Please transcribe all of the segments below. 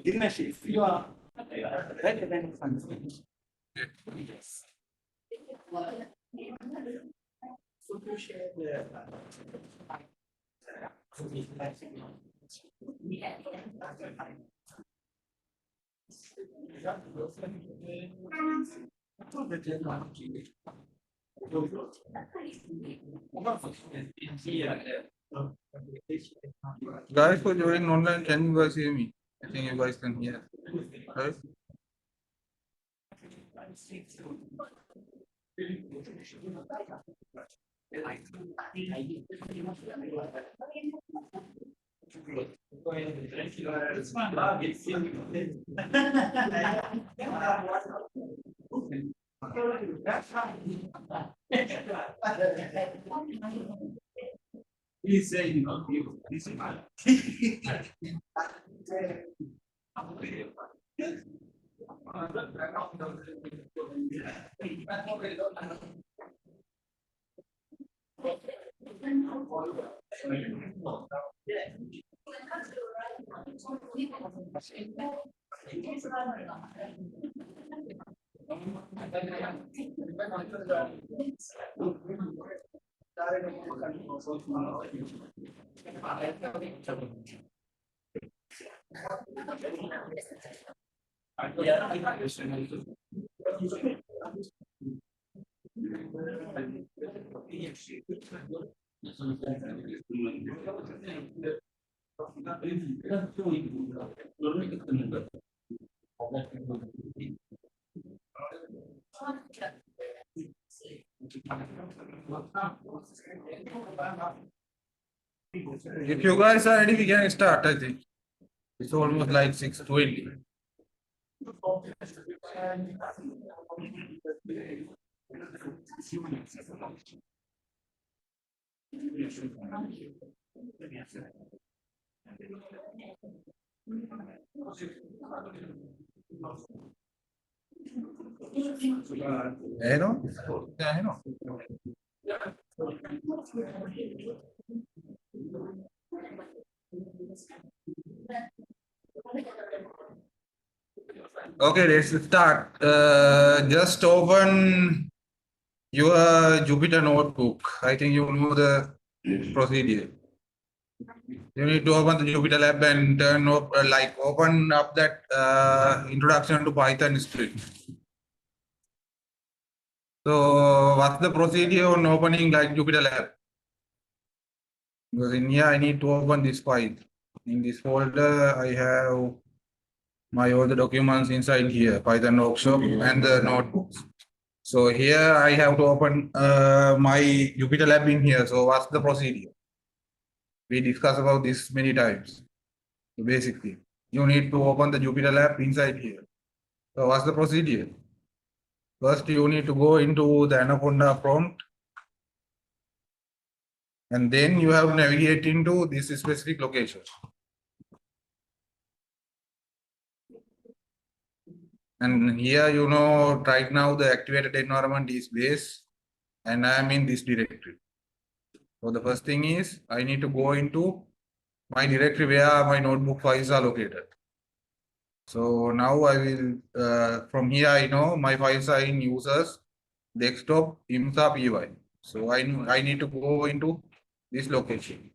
Dinesh, if you are ready, then yes. So you share the Guys, for joining online, can you guys hear me? I think you guys can hear. Right? He's saying, you. He's saying, If you guys are ready, we can start. I think it's almost like 6:20. I know. Yeah, I know. Okay, let's start. Just open your Jupyter notebook. I think you know the procedure. You need to open the Jupyter Lab and turn up, open up that introduction to Python script. So, what's the procedure on opening like Jupyter Lab? Because in here I need to open this file. In this folder, I have my all the documents inside here, Python workshop and the notebooks. So here I have to open my Jupyter Lab in here. So what's the procedure? We discussed about this many times. So basically, you need to open the Jupyter Lab inside here. So what's the procedure? First, you need to go into the Anaconda prompt. And then you have to navigate into this specific location. And here, you know, right now the activated environment is base and I am in this directory. So the first thing is I need to go into my directory where my notebook files are located. So now I will, from here, I know my files are in users, desktop, IMSA, PY. So I need to go into this location.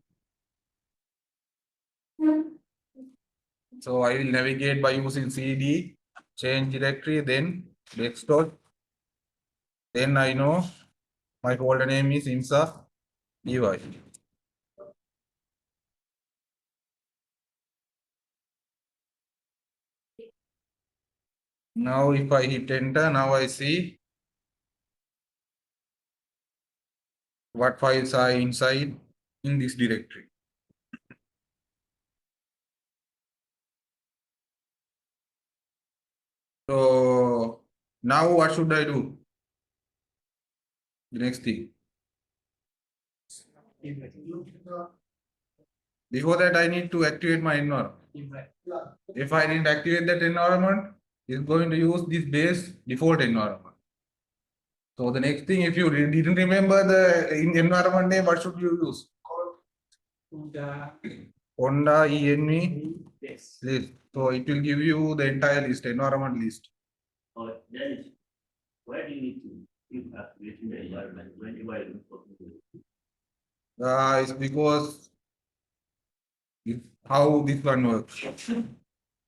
So I will navigate by using CD, change directory, then desktop. Then I know my folder name is IMSA, PY. Now if I hit enter, now I see what files are inside in this directory. So now what should I do? The next thing. Before that, I need to activate my environment. If I didn't activate that environment, it's going to use this base default environment. So the next thing, if you didn't remember the environment name, what should you use? Honda ENV Yes. list. So it will give you the entire list, environment list. Or then, why do you need to keep activating the environment when you are looking for It's because how this one works.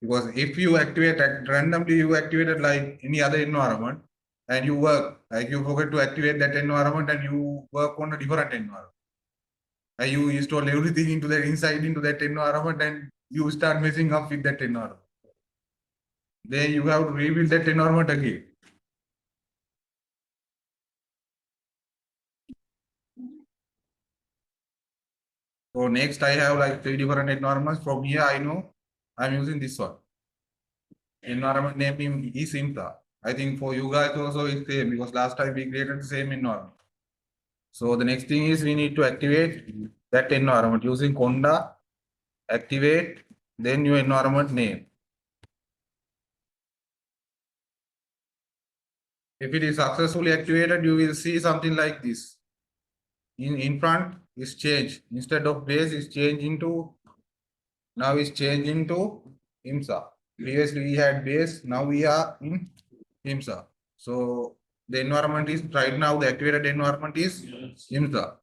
Because if you activate randomly, you activate it like any other environment and you work, like you forget to activate that environment and you work on a different environment. And you install everything into that inside into that environment and you start messing up with that environment. Then you have to rebuild that environment again. So next I have like 3 different environments. From here I know I'm using this one. Environment name is IMSA. I think for you guys also it's same because last time we created the same environment. So the next thing is we need to activate that environment using Conda, activate, then your environment name. If it is successfully activated, you will see something like this. In front is change. Instead of base is change into, now is change into IMSA. Previously we had base, now we are in IMSA. So the environment is right now the activated environment is IMSA.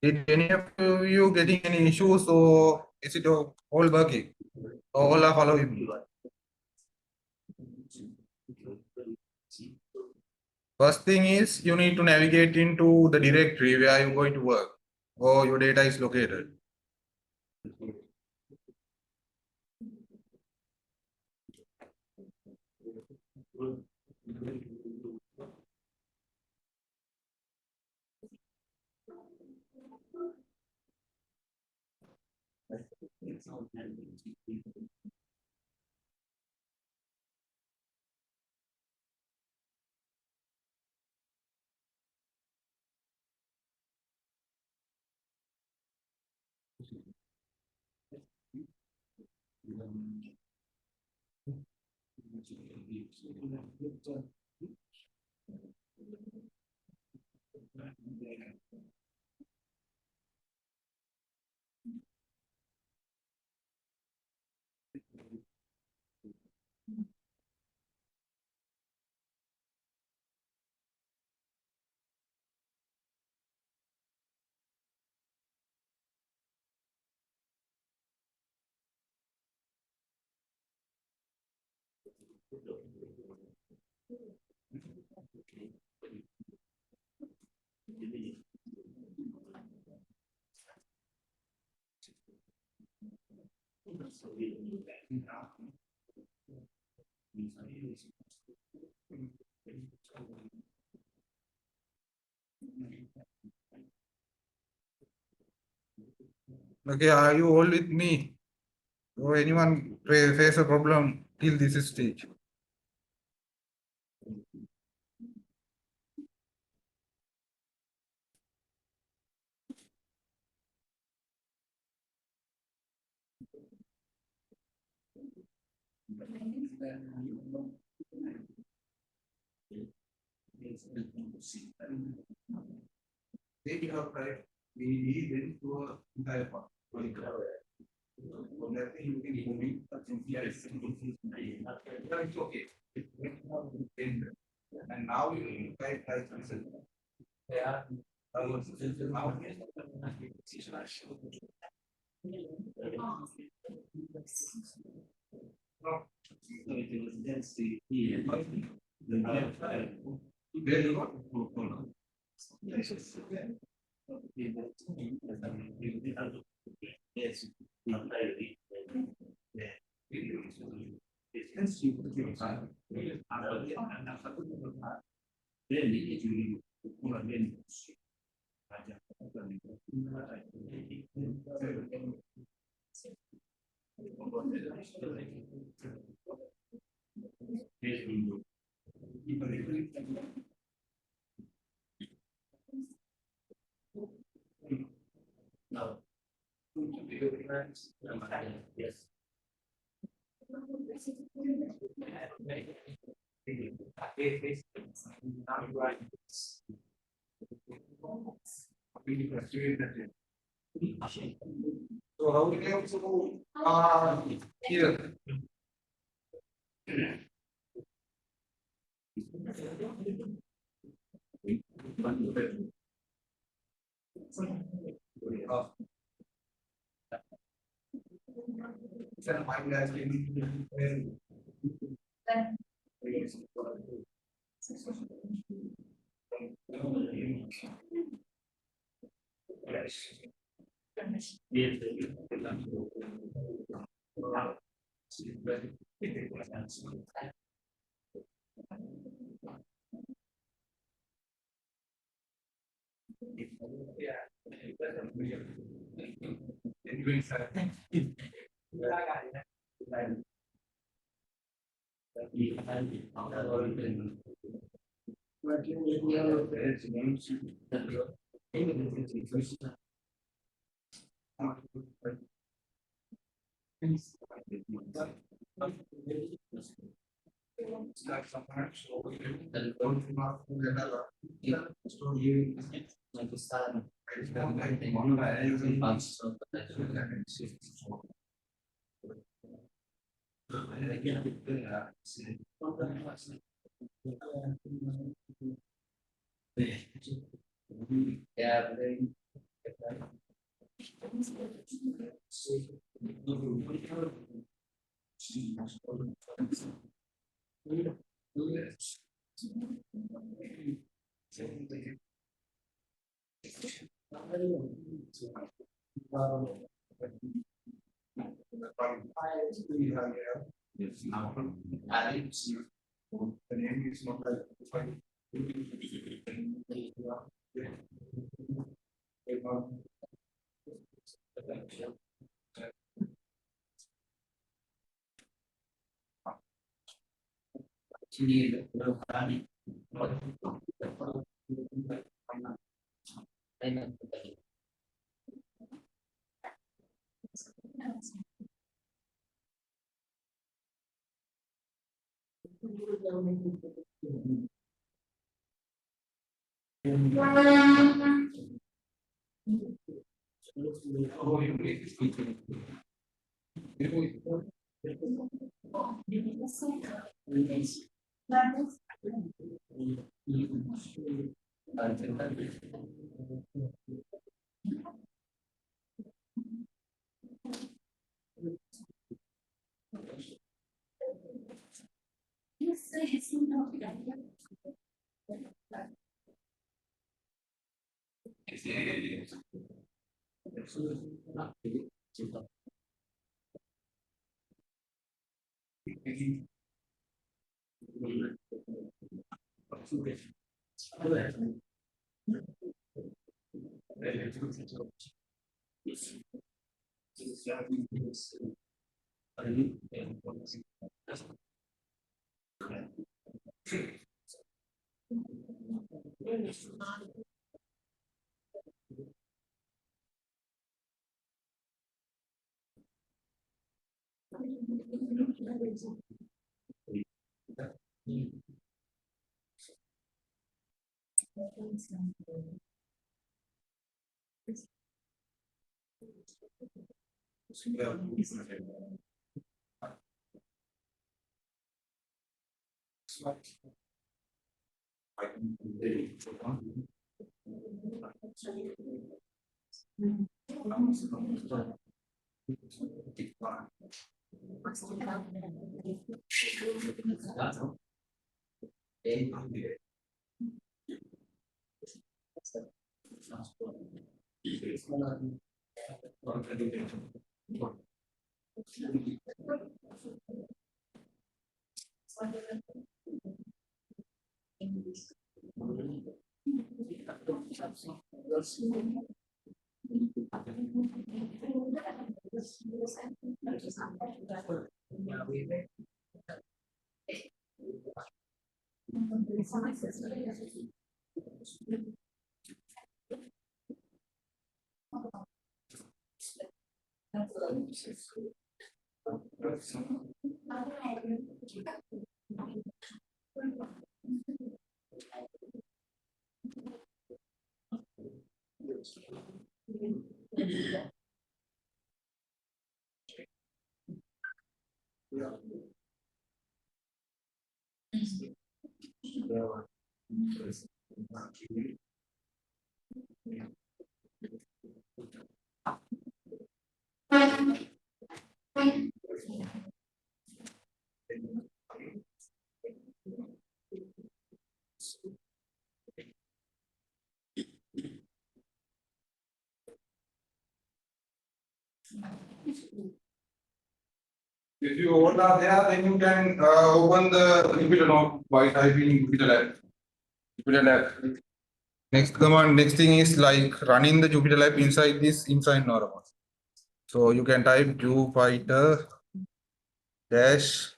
Did any of you getting any issues or is it all working? All are following me. First thing is you need to navigate into the directory where you're going to work or your data is located. Okay, are you all with me? Or anyone face a problem till this stage? Take it out, right? We need it to entire part. Nothing you can moving. Yes. It's okay. And now you type this. Yeah. Yes. No. Yes. So how we can also here. Then my guys Yeah. If you all are there, then you can open the Jupyter node by typing Jupyter Lab. Jupyter Lab. Next command, next thing is like running the Jupyter Lab inside this inside node. So you can type Jupyter dash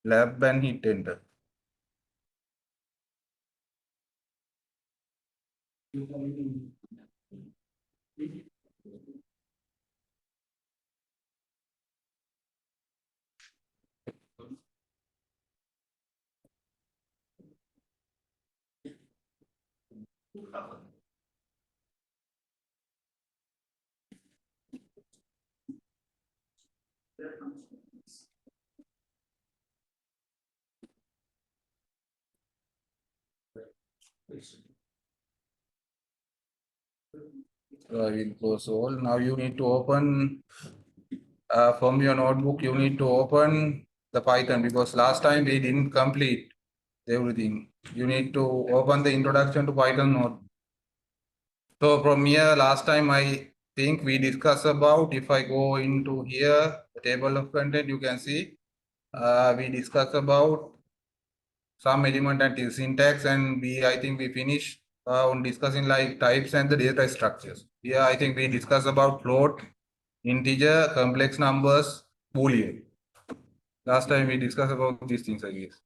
lab and hit enter. I will close all. Now you need to open from your notebook. You need to open the Python because last time we didn't complete everything. You need to open the introduction to Python notebook. So from here, last time I think we discussed about, if I go into here, the table of content, you can see we discussed about some element and syntax, and I think we finished on discussing like types and the data structures. Here I think we discussed about float, integer, complex numbers, Boolean. Last time we discussed about these things, I guess.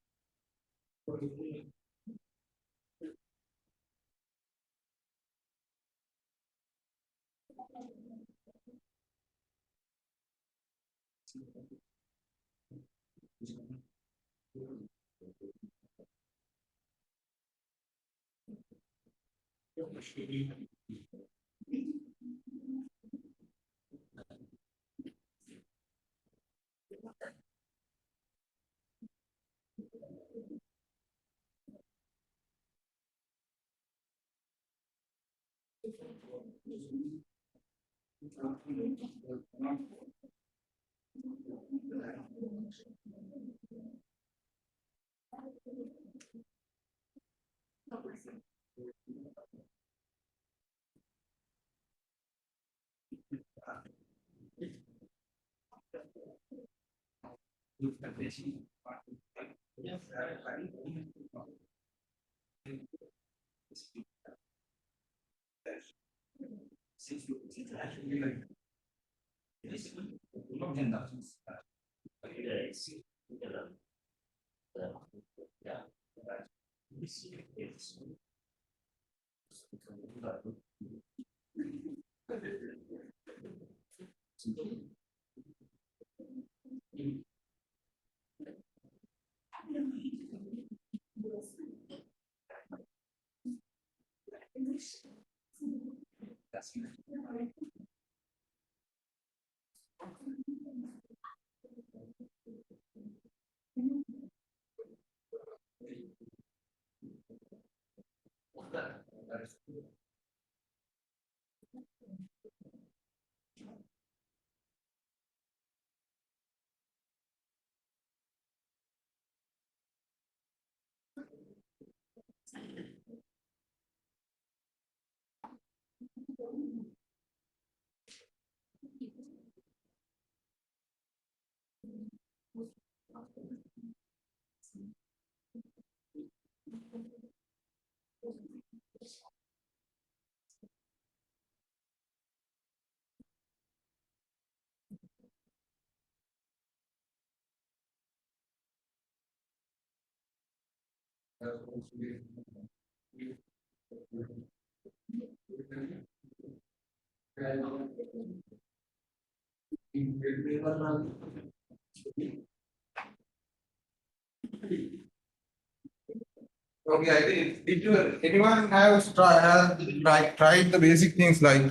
Okay, I think did you anyone have tried the basic things like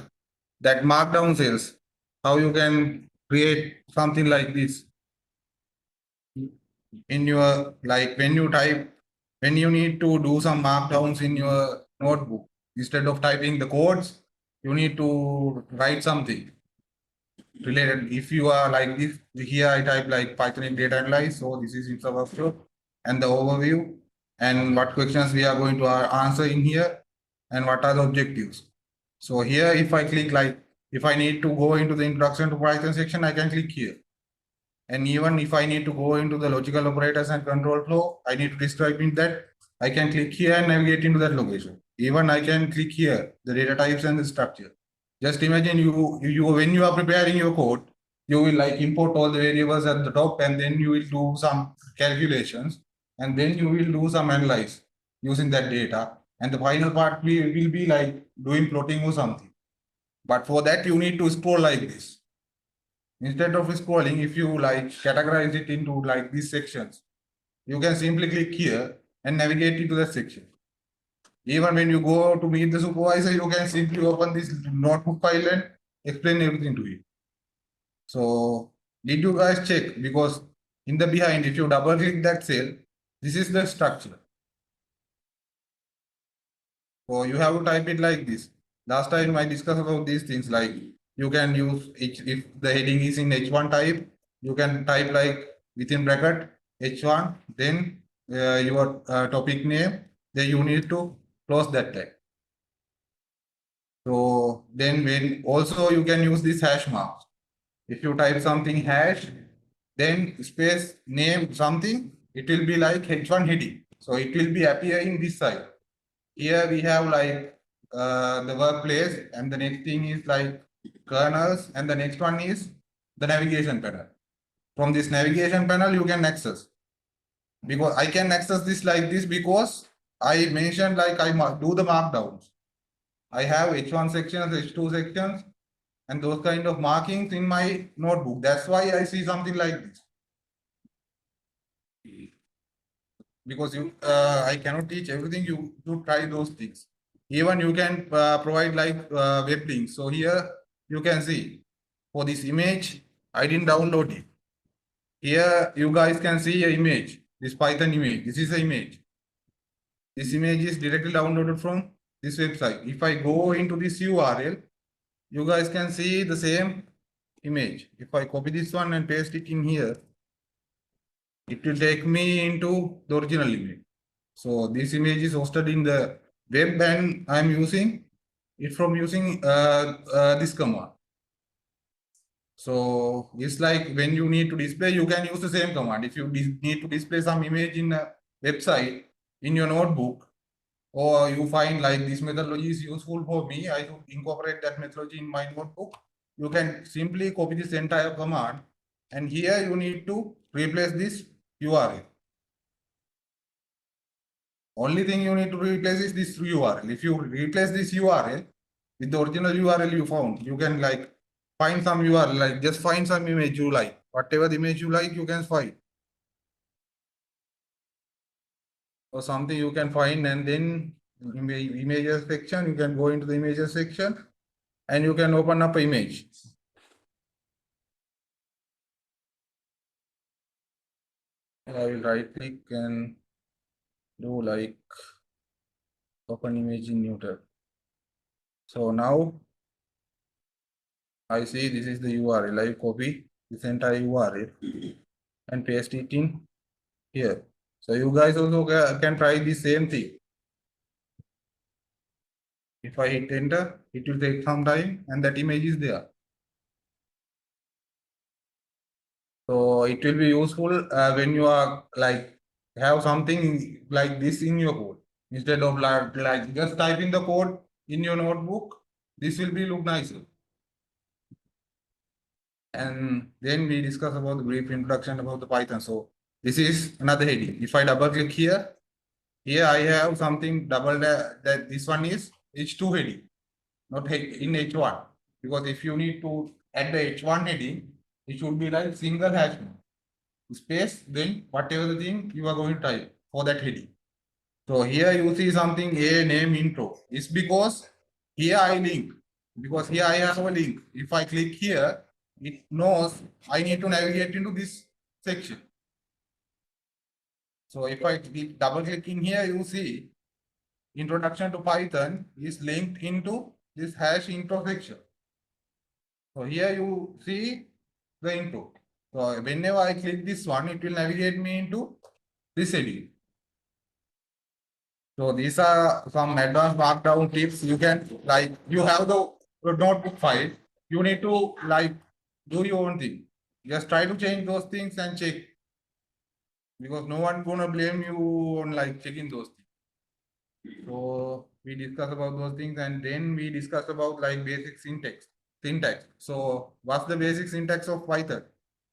that markdown cells? How you can create something like this in your like when you need to do some markdowns in your notebook instead of typing the codes, you need to write something related. If you are like this, here I type like Python in data analyze. So this is IMSA workshop and the overview and what questions we are going to answer in here and what are the objectives. So here, if I click like, if I need to go into the introduction to Python section, I can click here. And even if I need to go into the logical operators and control flow, I need to describe in that. I can click here and navigate into that location. Even I can click here, the data types and the structure. Just imagine you when you are preparing your code, you will like import all the variables at the top and then you will do some calculations and then you will do some analyze using that data. And the final part will be like doing plotting or something. But for that, you need to scroll like this. Instead of scrolling, if you like categorize it into like these sections, you can simply click here and navigate into that section. Even when you go to meet the supervisor, you can simply open this notebook file and explain everything to you. So did you guys check? Because in the behind, if you double click that cell, this is the structure. So you have to type it like this. Last time I discussed about these things like you can use if the heading is in H1 type, you can type like within bracket H1, then your topic name, then you need to close that tag. So then when also you can use this hash marks. If you type something hash, then space name something, it will be like H1 heading. So it will be appearing this side. Here we have like the workplace and the next thing is like kernels and the next one is the navigation panel. From this navigation panel you can access, because I can access this like this because I mentioned like I do the markdowns. I have H1 sections, H2 sections and those kind of markings in my notebook. That's why I see something like this. Because I cannot teach everything, you to try those things. Even you can provide like web links. So here you can see for this image, I didn't download it. Here you guys can see an image, this Python image. This is the image. This image is directly downloaded from this website. If I go into this URL, you guys can see the same image. If I copy this one and paste it in here, it will take me into the original image. So this image is hosted in the web and I'm using it from using this command. So it's like when you need to display, you can use the same command. If you need to display some image in a website in your notebook, or you find like this methodology is useful for me, I should incorporate that methodology in my notebook. You can simply copy this entire command and here you need to replace this URL. Only thing you need to replace is this URL. If you replace this URL with the original URL you found, you can like find some URL, like just find some image you like. Whatever the image you like, you can find. Or something you can find and then images section, you can go into the images section and you can open up an image. I will right click and do like open image in new tab. So now I see this is the URL. I copy this entire URL and paste it in here. So you guys also can try the same thing. If I hit enter, it will take some time and that image is there. So it will be useful when you are like have something like this in your code. Instead of like just typing the code in your notebook, this will be look nicer. And then we discuss about the brief introduction about the Python. So this is another heading. If I double click here, here I have something double that this one is H2 heading, not in H1. Because if you need to add the H1 heading, it should be like single hash space, then whatever the thing you are going to type for that heading. So here you see something a name intro. It's because here I link, because here I have a link. If I click here, it knows I need to navigate into this section. So if I double click in here, you see introduction to Python is linked into this hash intro section. So here you see the intro. So whenever I click this one, it will navigate me into this edit. So these are some advanced markdown tips. You can like you have the notebook file. You need to like do your own thing. Just try to change those things and check, because no one gonna blame you on like checking those things. So we discuss about those things, and then we discuss about like basic syntax. So what's the basic syntax of Python?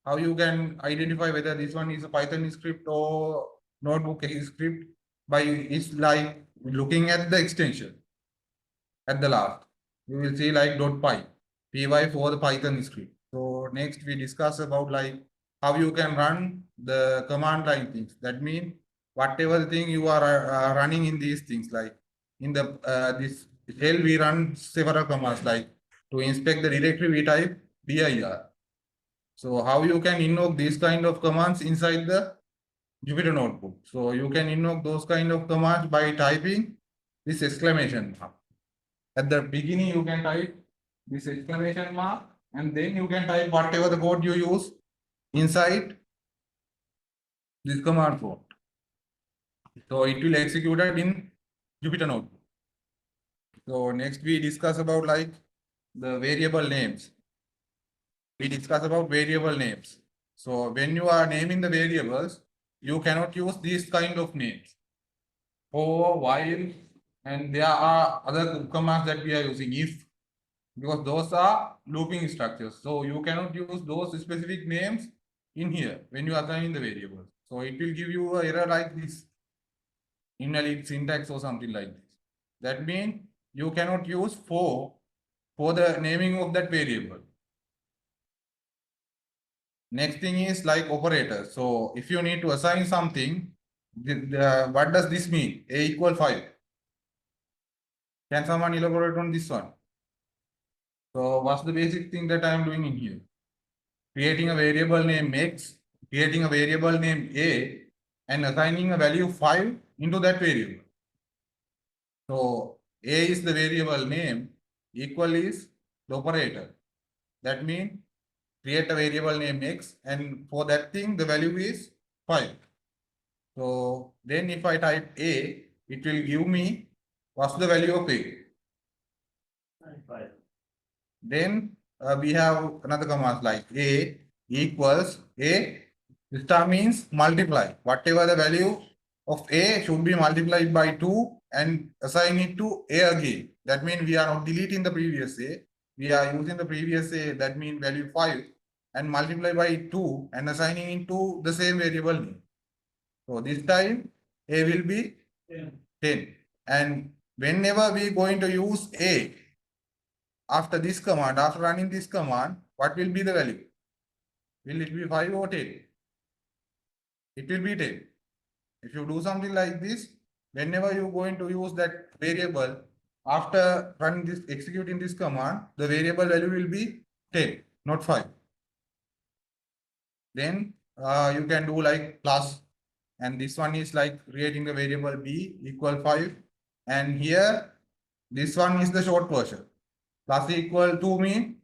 How you can identify whether this one is a Python script or notebook script by it's like looking at the extension at the last. You will see like .py for the Python script. So next we discuss about like how you can run the command line things. That means whatever thing you are running in these things, like in the this shell we run several commands, like to inspect the directory we type dir. So how you can invoke these kind of commands inside the Jupyter notebook. So you can invoke those kind of commands by typing this exclamation mark. At the beginning, you can type this exclamation mark, and then you can type whatever the code you use inside this command prompt. So it will execute it in Jupyter notebook. So next we discuss about like the variable names. We discuss about variable names. So when you are naming the variables, you cannot use these kind of names. For, while, and there are other commands that we are using, if, because those are looping structures. So you cannot use those specific names in here when you are assigning the variables. So it will give you an error like this, invalid syntax or something like this. That means you cannot use for the naming of that variable. Next thing is like operators. So if you need to assign something, what does this mean? A equal 5. Can someone elaborate on this one? So what's the basic thing that I am doing in here? Creating a variable name X, creating a variable name A, and assigning a value 5 into that variable. So A is the variable name, equal is the operator. That means create a variable name X, and for that thing the value is 5. So then if I type A, it will give me what's the value of A. 5. Then we have another command like A equals A star means multiply. Whatever the value of A should be multiplied by 2 and assign it to A again. That means we are not deleting the previous A. We are using the previous A, that means value 5, and multiply by 2 and assigning it to the same variable name. So this time A will be 10. And whenever we are going to use A, after this command, after running this command, what will be the value? Will it be 5 or 10? It will be 10. If you do something like this, whenever you are going to use that variable, after running this, executing this command, the variable value will be 10, not 5. Then you can do like plus, and this one is like creating the variable b equal 5, and here this one is the short version. Plus equal to mean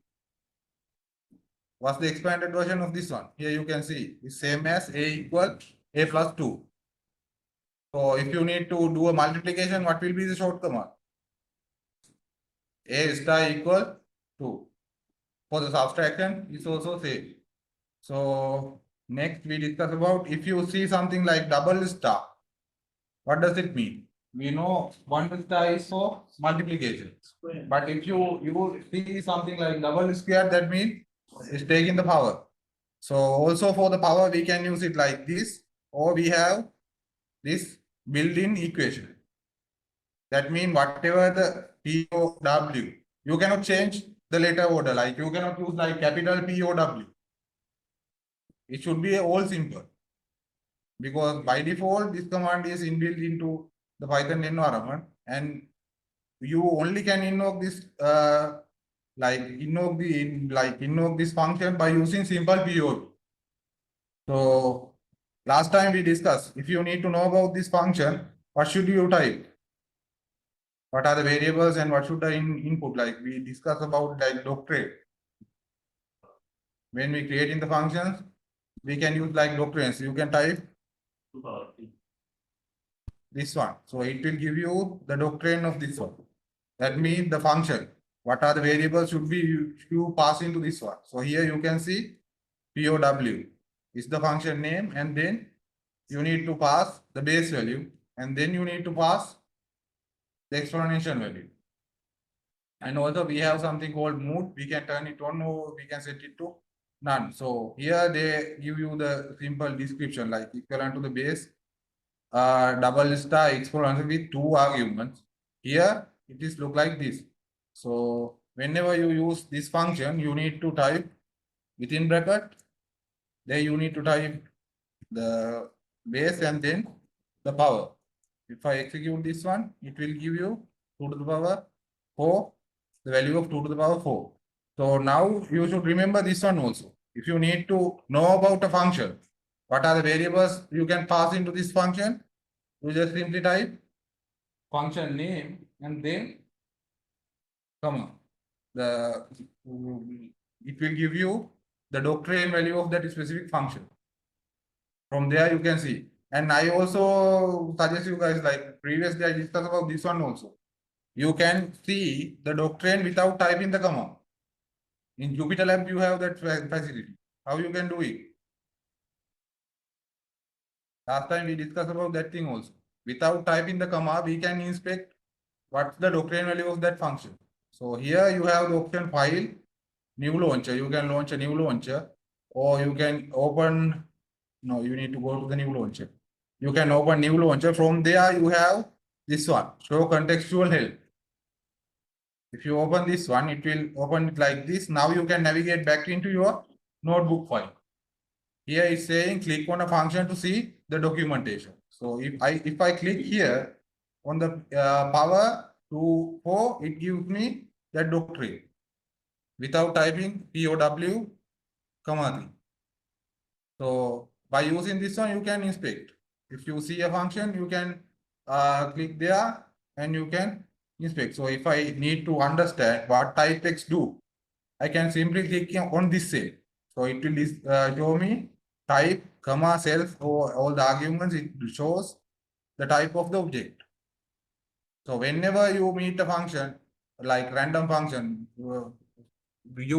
what's the expanded version of this one? Here you can see it's same as a equal a plus 2. So if you need to do a multiplication, what will be the short command? A star equal 2. For the subtraction, it's also same. So next we discuss about if you see something like double star, what does it mean? We know one star is for multiplication. But if you see something like double square, that means it's taking the power. So also for the power, we can use it like this, or we have this built-in equation. That means whatever the P O W, you cannot change the letter order. Like you cannot use like capital P O W. It should be all simple. Because by default, this command is inbuilt into the Python environment, and you only can invoke this invoke this function by using simple POV. So last time we discussed, if you need to know about this function, what should you type? What are the variables and what should the input? Like we discussed about like doctrine. When we create in the functions, we can use like doctrines. You can type this one. So it will give you the doctrine of this one. That means the function. What are the variables should be you pass into this one. So here you can see POW is the function name, and then you need to pass the base value, and then you need to pass the explanation value. And also we have something called mood. We can turn it on or we can set it to none. So here they give you the simple description like equivalent to the base double star exponential with 2 arguments. Here it is look like this. So whenever you use this function, you need to type within bracket. Then you need to type the base and then the power. If I execute this one, it will give you 2 to the power 4, the value of 2 to the power 4. So now you should remember this one also. If you need to know about a function, what are the variables you can pass into this function? You just simply type function name and then comma. It will give you the doctrine value of that specific function. From there you can see. And I also suggest you guys, like previously I discussed about this one also. You can see the doctrine without typing the comma. In Jupyter Lab, you have that facility. How you can do it? Last time we discussed about that thing also. Without typing the comma, we can inspect what's the doctrine value of that function. So here you have the option file, new launcher. You can launch a new launcher, or you can open. No, you need to go to the new launcher. You can open new launcher. From there, you have this one, show contextual help. If you open this one, it will open it like this. Now you can navigate back into your notebook file. Here it's saying click on a function to see the documentation. So if I click here on the power to 4, it gives me that doctrine without typing POW, comma 3. So by using this one, you can inspect. If you see a function, you can click there and you can inspect. So if I need to understand what type X do, I can simply click on this cell. So it will show me type, comma, self, or all the arguments. It shows the type of the object. So whenever you meet a function, like random function, you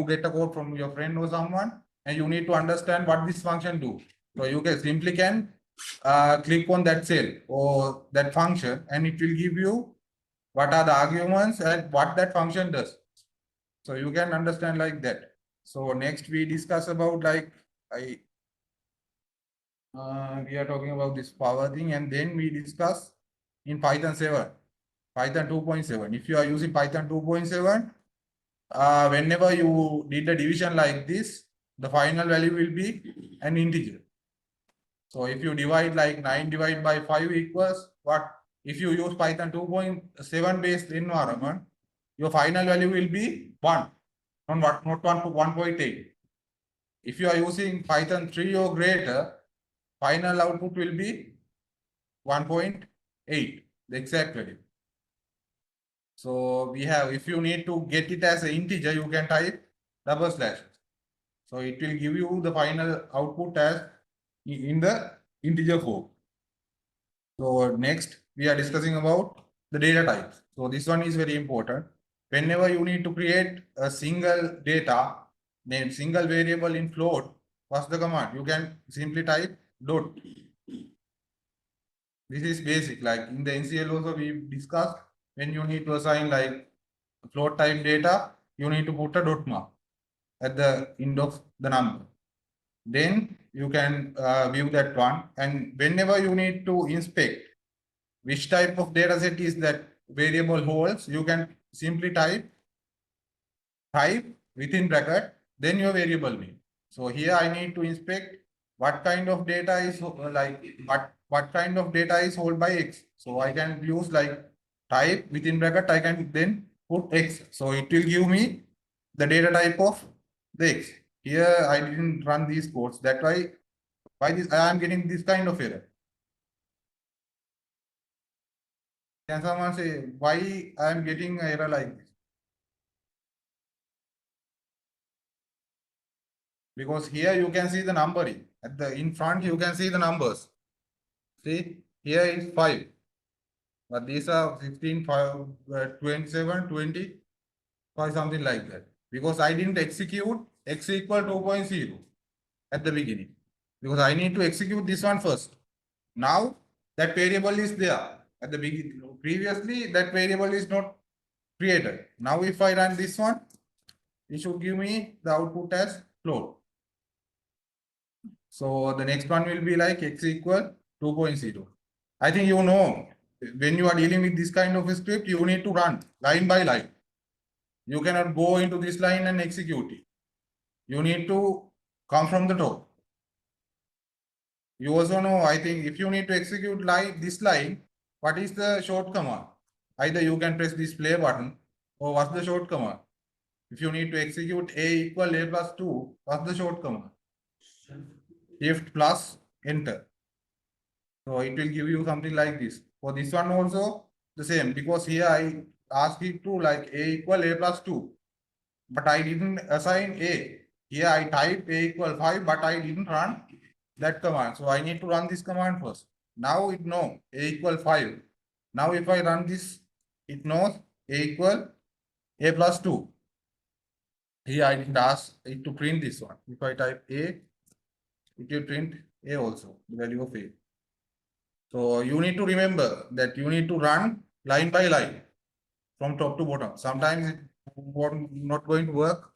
get a code from your friend or someone, and you need to understand what this function do. So you can simply click on that cell or that function, and it will give you what are the arguments and what that function does. So you can understand like that. So next we discuss about like we are talking about this power thing, and then we discuss in Python 7, Python 2.7. If you are using Python 2.7, whenever you did a division like this, the final value will be an integer. So if you divide like 9 divided by 5 equals what? If you use Python 2.7 based environment, your final value will be 1, not 1.8. If you are using Python 3 or greater, final output will be 1.8, the exact value. So we have, if you need to get it as an integer, you can type double slash. So it will give you the final output as in the integer form. So next we are discussing about the data types. So this one is very important. Whenever you need to create a single data, name single variable in float, what's the command? You can simply type dot. This is basic. Like in the NCL also we discussed, when you need to assign like float type data, you need to put a dot mark at the end of the number. Then you can view that one, and whenever you need to inspect which type of data set is that variable holds, you can simply type within bracket, then your variable name. So here I need to inspect what kind of data is what kind of data is held by X. So I can use like type within bracket, I can then put X. So it will give me the data type of the X. Here I didn't run these codes. That's why this I am getting this kind of error. Can someone say why I am getting an error like this? Because here you can see the numbering at the in front, you can see the numbers. See, here is 5, but these are 16, 5, 27, 25, something like that. Because I didn't execute x equal 2.0 at the beginning. Because I need to execute this one first. Now that variable is there at the beginning. Previously, that variable is not created. Now if I run this one, it should give me the output as float. So the next one will be like x equal 2.0. I think you know, when you are dealing with this kind of a script, you need to run line by line. You cannot go into this line and execute it. You need to come from the top. You also know, I think if you need to execute this line, what is the short command? Either you can press this play button, or what's the short command? If you need to execute a equal a plus 2, what's the short command? Shift plus enter. So it will give you something like this. For this one also the same, because here I asked it to like a equal a plus 2, but I didn't assign a. Here I typed a equal 5, but I didn't run that command. So I need to run this command first. Now it knows a equal 5. Now if I run this, it knows a equal a plus 2. Here I didn't ask it to print this one. If I type a, it will print a also, the value of a. So you need to remember that you need to run line by line from top to bottom. Sometimes it won't not going to work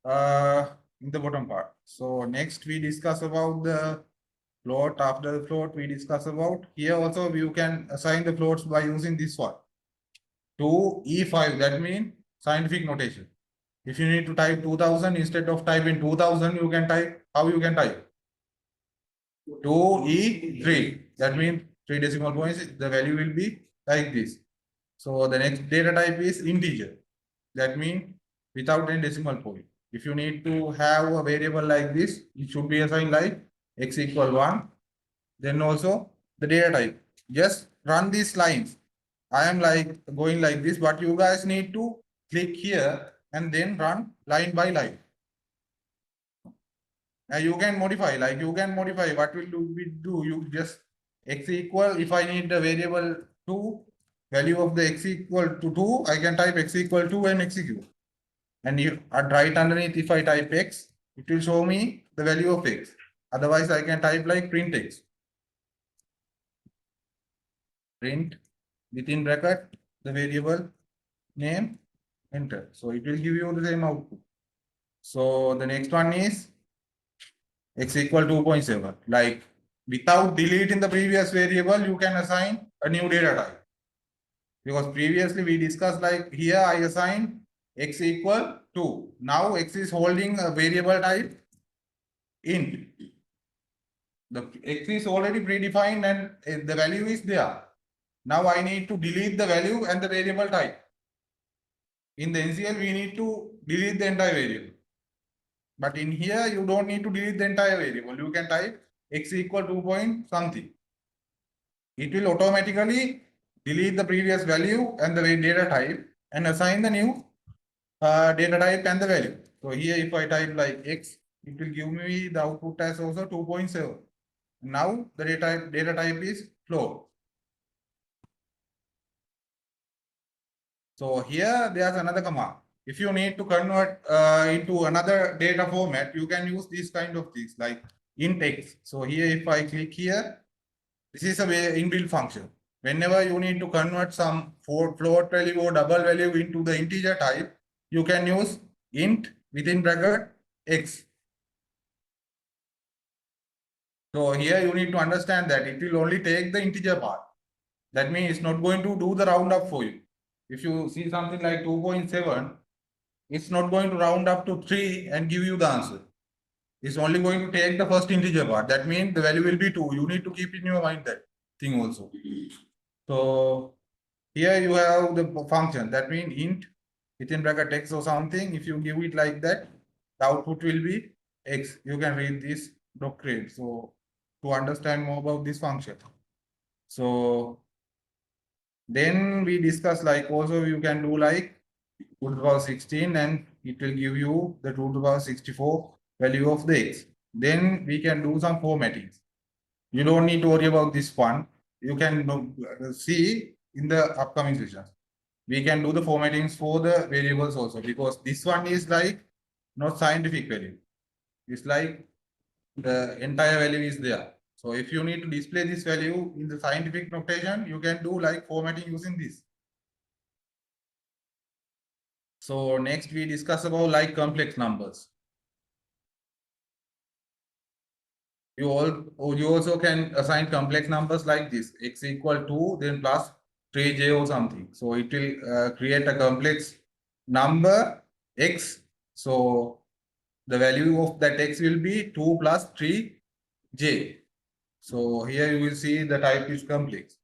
in the bottom part. So next we discuss about the float. After the float, we discuss about here also you can assign the floats by using this one. To E5, that means scientific notation. If you need to type 2000 instead of typing 2000, you can type how you can type 2E3. That means 3 decimal points. The value will be like this. So the next data type is integer. That means without any decimal point. If you need to have a variable like this, it should be assigned like x equal 1. Then also the data type. Just run these lines. I am like going like this, but you guys need to click here and then run line by line. You can modify, what will we do? You just x equal, if I need the variable 2, value of the x equal to 2, I can type x equal 2 and execute. And if right underneath, if I type x, it will show me the value of x. Otherwise, I can type like print x. Print within bracket the variable name, enter. So it will give you the same output. So the next one is x equal 2.7. Like without deleting the previous variable, you can assign a new data type. Because previously we discussed like here I assign x equal 2. Now x is holding a variable type int. The x is already predefined and the value is there. Now I need to delete the value and the variable type. In the NCL, we need to delete the entire variable. But in here, you don't need to delete the entire variable. You can type x equal 2 point something. It will automatically delete the previous value and the data type and assign the new data type and the value. So here, if I type like x, it will give me the output as also 2.7. Now the data type is float. So here there's another command. If you need to convert into another data format, you can use these kind of things like int x. So here, if I click here, this is a inbuilt function. Whenever you need to convert some float value or double value into the integer type, you can use int within bracket x. So here you need to understand that it will only take the integer part. That means it's not going to do the round up for you. If you see something like 2.7, it's not going to round up to 3 and give you the answer. It's only going to take the first integer part. That means the value will be 2. You need to keep in your mind that thing also. So here you have the function. That means int within bracket x or something. If you give it like that, the output will be x. You can read this doctrine. So to understand more about this function. So then we discuss like also you can do like 2 to the power 16 and it will give you the 2 to the power 64 value of the x. Then we can do some formattings. You don't need to worry about this one. You can see in the upcoming sessions. We can do the formattings for the variables also because this one is like not scientific value. It's like the entire value is there. So if you need to display this value in the scientific notation, you can do like formatting using this. So next we discuss about like complex numbers. You also can assign complex numbers like this, x equal to then plus 3j or something. So it will create a complex number x. So the value of that x will be 2 plus 3j. So here you will see the type is complex.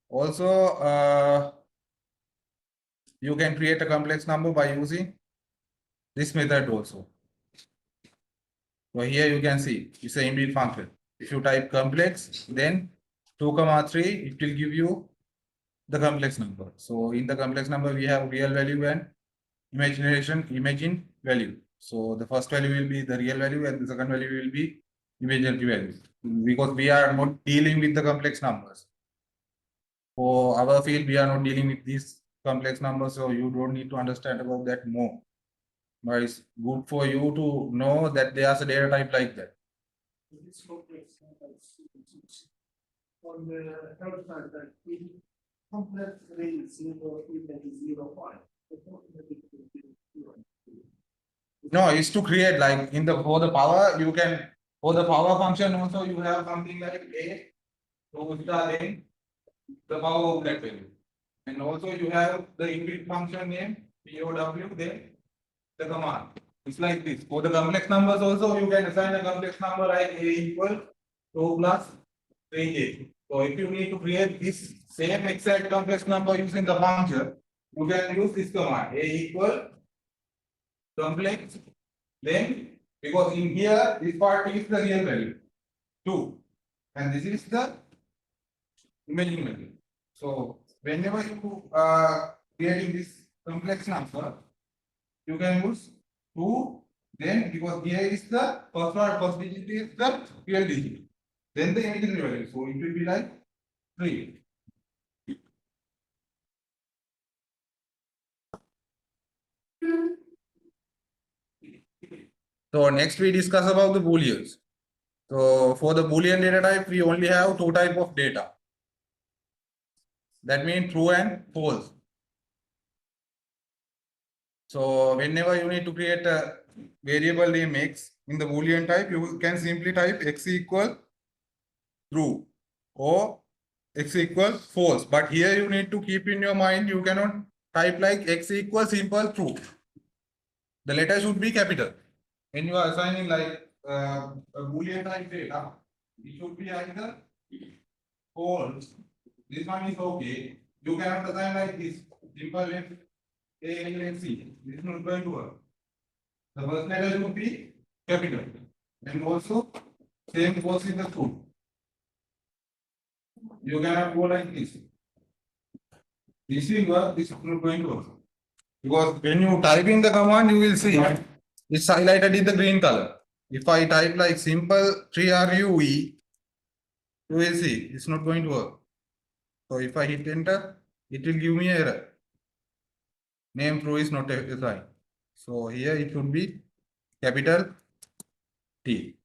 Also, you can create a complex number by using this method also. So here you can see it's an inbuilt function. If you type complex, then 2 comma 3, it will give you the complex number. So in the complex number, we have real value and imagined value. So the first value will be the real value and the second value will be imaginary value because we are not dealing with the complex numbers. For our field, we are not dealing with these complex numbers, so you don't need to understand about that more. But it's good for you to know that there's a data type like that. This complex on the third side that in complex range 0 is 0 No, it's to create like in the for the power you can for the power function also you have something like a so then the power of that value. And also you have the inbuilt function name POW then the command. It's like this. For the complex numbers also you can assign a complex number like a equal 2 plus 3j. So if you need to create this same exact complex number using the function, you can use this command a equal complex then because in here this part is the real value 2 and this is the imaginary value. So whenever you are creating this complex number, you can use 2 then because here is the first digit is the real digit. Then the imaginary value. So it will be like 3. So next we discuss about the Booleans. So for the Boolean data type, we only have 2 types of data. That means true and false. So whenever you need to create a variable name x in the Boolean type, you can simply type x equal true or x equals false. But here you need to keep in your mind, you cannot type like x equals simple true. The letter should be capital. When you are assigning like a Boolean type data, it should be either false. This one is okay. You cannot assign like this. Simple if A and C. This is not going to work. The first letter should be capital. And also same goes in the true. You cannot go like this. This will work, this is not going to work. Because when you type in the command, you will see it's highlighted in the green color. If I type like simple true, you will see it's not going to work. So if I hit enter, it will give me an error. Name true is not assigned. So here it should be capital T.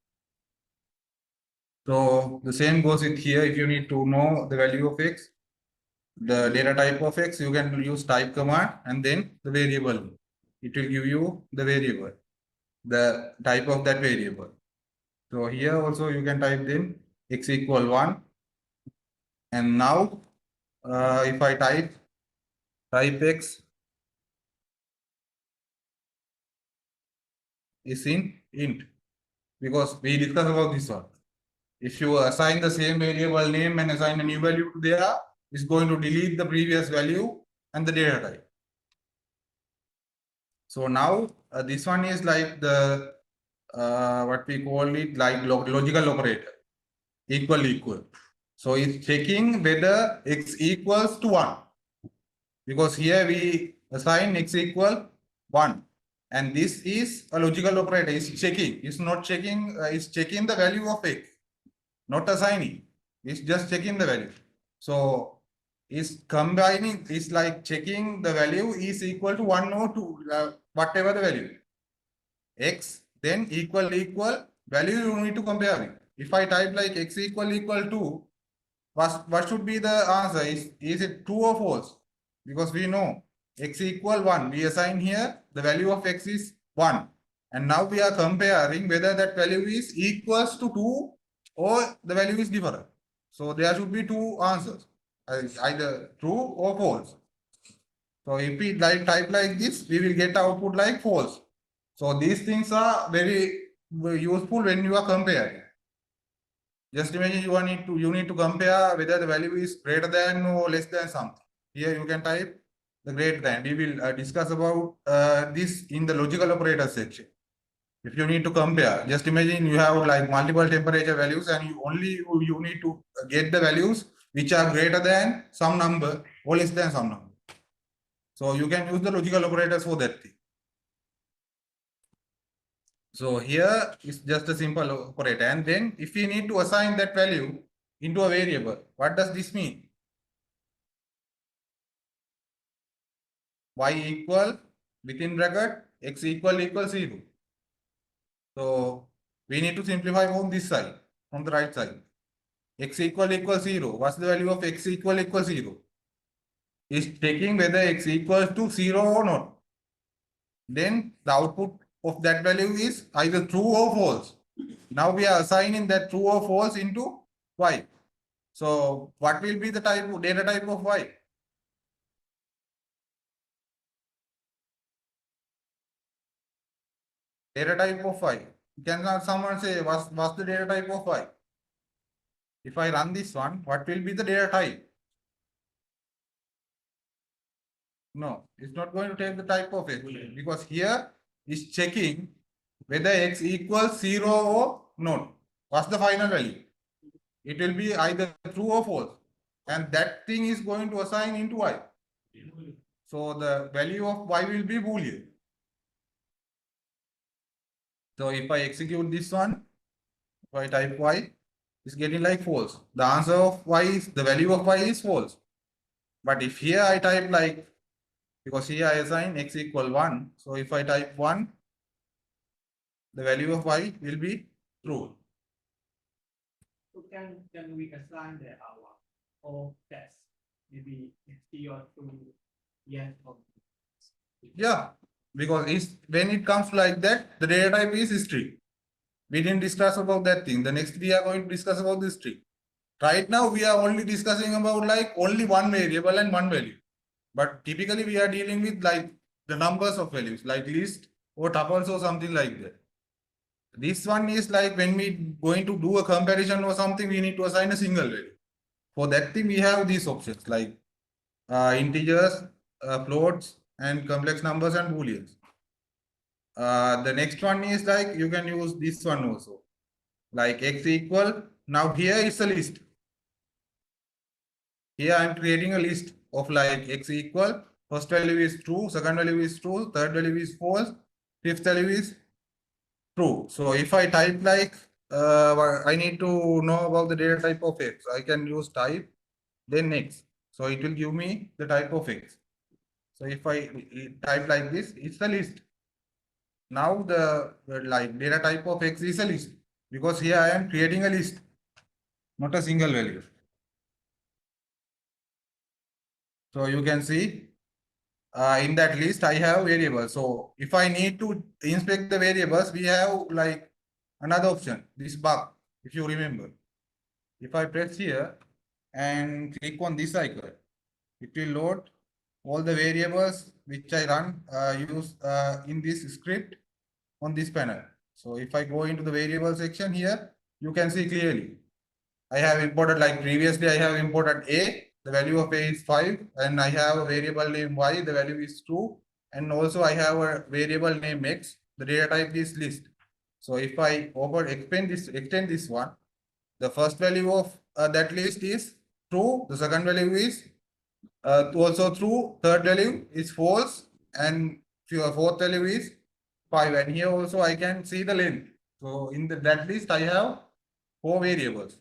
So the same goes with here. If you need to know the value of x, the data type of x, you can use type command and then the variable. It will give you the variable, the type of that variable. So here also you can type then x equal 1. And now if I type x is in int, because we discussed about this one. If you assign the same variable name and assign a new value to there, it's going to delete the previous value and the data type. So now this one is like the what we call it, like logical operator, equal. So it's checking whether x equals to 1, because here we assign x equal 1, and this is a logical operator. It's checking. It's not checking. It's checking the value of x, not assigning. It's just checking the value. So it's combining. It's like checking the value is equal to 1 or 2, whatever the value. X then equal value you need to compare it. If I type like x equal 2, what should be the answer? Is it true or false? Because we know x equal 1. We assign here the value of x is 1. And now we are comparing whether that value is equals to 2 or the value is different. So there should be two answers, either true or false. So if we type like this, we will get output like false. So these things are very useful when you are comparing. Just imagine you need to compare whether the value is greater than or less than something. Here you can type the greater than. We will discuss about this in the logical operator section. If you need to compare, just imagine you have like multiple temperature values and you need to get the values which are greater than some number or less than some number. So you can use the logical operators for that thing. So here is just a simple operator, and then if we need to assign that value into a variable, what does this mean? Y equal within bracket x equal 0. So we need to simplify on this side, from the right side. X equal 0. What's the value of x equal 0? Is checking whether x equals to 0 or not. Then the output of that value is either true or false. Now we are assigning that true or false into y. So what will be the data type of y? Data type of y. Can someone say what's the data type of y? If I run this one, what will be the data type? No, it's not going to take the type of x, because here is checking whether x equals 0 or not. What's the final value? It will be either true or false, and that thing is going to assign into y. So the value of y will be Boolean. So if I execute this one, if I type y, it's getting like false. The answer of y is, the value of y is false. But if here I type like, because here I assign x equal 1. So if I type 1, the value of y will be true. So can we assign the hour or test? Maybe T or 2, yes or no? Yeah, because when it comes like that, the data type is string. We didn't discuss about that thing. The next we are going to discuss about this string. Right now we are only discussing about like only one variable and one value. But typically we are dealing with like the numbers of values, like list or tuples or something like that. This one is like when we going to do a comparison or something, we need to assign a single value. For that thing, we have these options like integers, floats, and complex numbers and booleans. The next one is like you can use this one also, like x equal. Now here is a list. Here I am creating a list of like x equal. First value is true, second value is true, third value is false, fifth value is true. So if I type like I need to know about the data type of x, I can use type, then x. So it will give me the type of x. So if I type like this, it's a list. Now the like data type of x is a list, because here I am creating a list, not a single value. So you can see in that list I have variables. So if I need to inspect the variables, we have like another option, this bug, if you remember. If I press here and click on this icon, it will load all the variables which I run use in this script on this panel. So if I go into the variable section here, you can see clearly. I have imported, like previously I have imported A, the value of A is 5, and I have a variable name Y, the value is true, and also I have a variable name X, the data type is list. So if I extend this one, the first value of that list is true, the second value is also true, third value is false, and fourth value is 5. And here also I can see the length. So in that list I have 4 variables.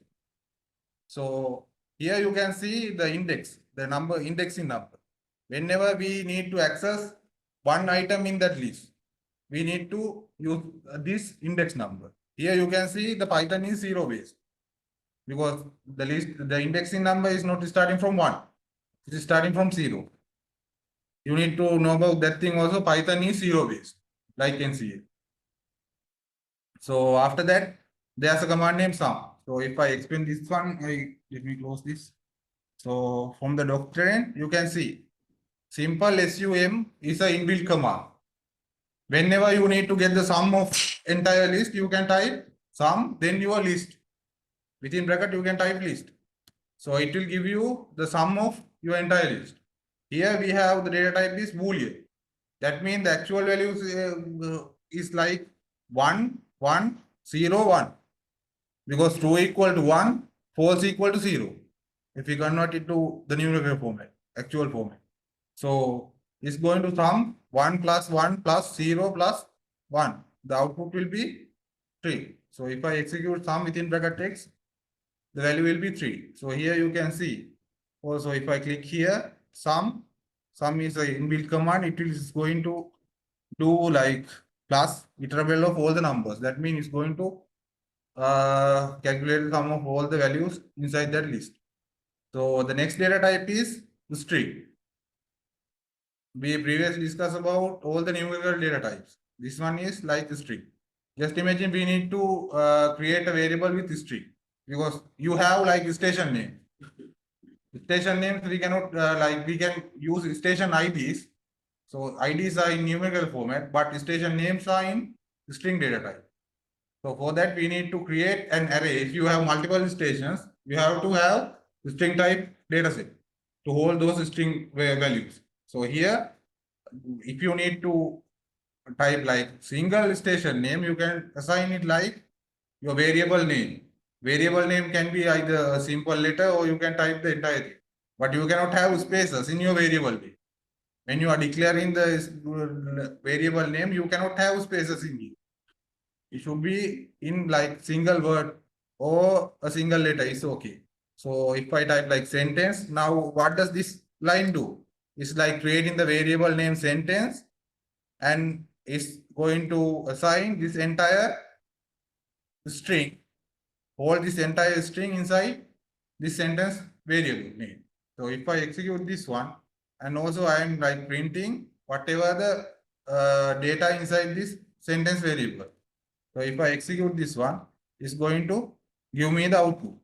So here you can see the index, the number, indexing number. Whenever we need to access one item in that list, we need to use this index number. Here you can see the Python is 0 based, because the indexing number is not starting from 1, it is starting from 0. You need to know about that thing also. Python is 0 based, like you can see it. So after that, there's a command name sum. So if I explain this one, let me close this. So from the doctrine, you can see simple sum is a inbuilt command. Whenever you need to get the sum of entire list, you can type sum, then your list. Within bracket, you can type list. So it will give you the sum of your entire list. Here we have the data type is Boolean. That means the actual values is like 1, 1, 0, 1. Because true equal to 1, false equal to 0. If we convert it to the numerical format, actual format. So it's going to sum 1 plus 1 plus 0 plus 1. The output will be 3. So if I execute sum within bracket text, the value will be 3. So here you can see. Also, if I click here, sum is a inbuilt command. It is going to do like plus interval of all the numbers. That means it's going to calculate the sum of all the values inside that list. So the next data type is string. We previously discussed about all the numerical data types. This one is like string. Just imagine we need to create a variable with string, because you have like station name. Station names we cannot we can use station IDs. So IDs are in numerical format, but station names are in string data type. So for that we need to create an array. If you have multiple stations, you have to have string type data set to hold those string values. So here, if you need to type like single station name, you can assign it like your variable name. Variable name can be either a simple letter or you can type the entire thing. But you cannot have spaces in your variable name. When you are declaring the variable name, you cannot have spaces in it. It should be in like single word or a single letter is okay. So if I type like sentence, now what does this line do? It's like creating the variable name sentence, and it's going to assign this entire string, hold this entire string inside this sentence variable name. So if I execute this one, and also I am like printing whatever the data inside this sentence variable. So if I execute this one, it's going to give me the output.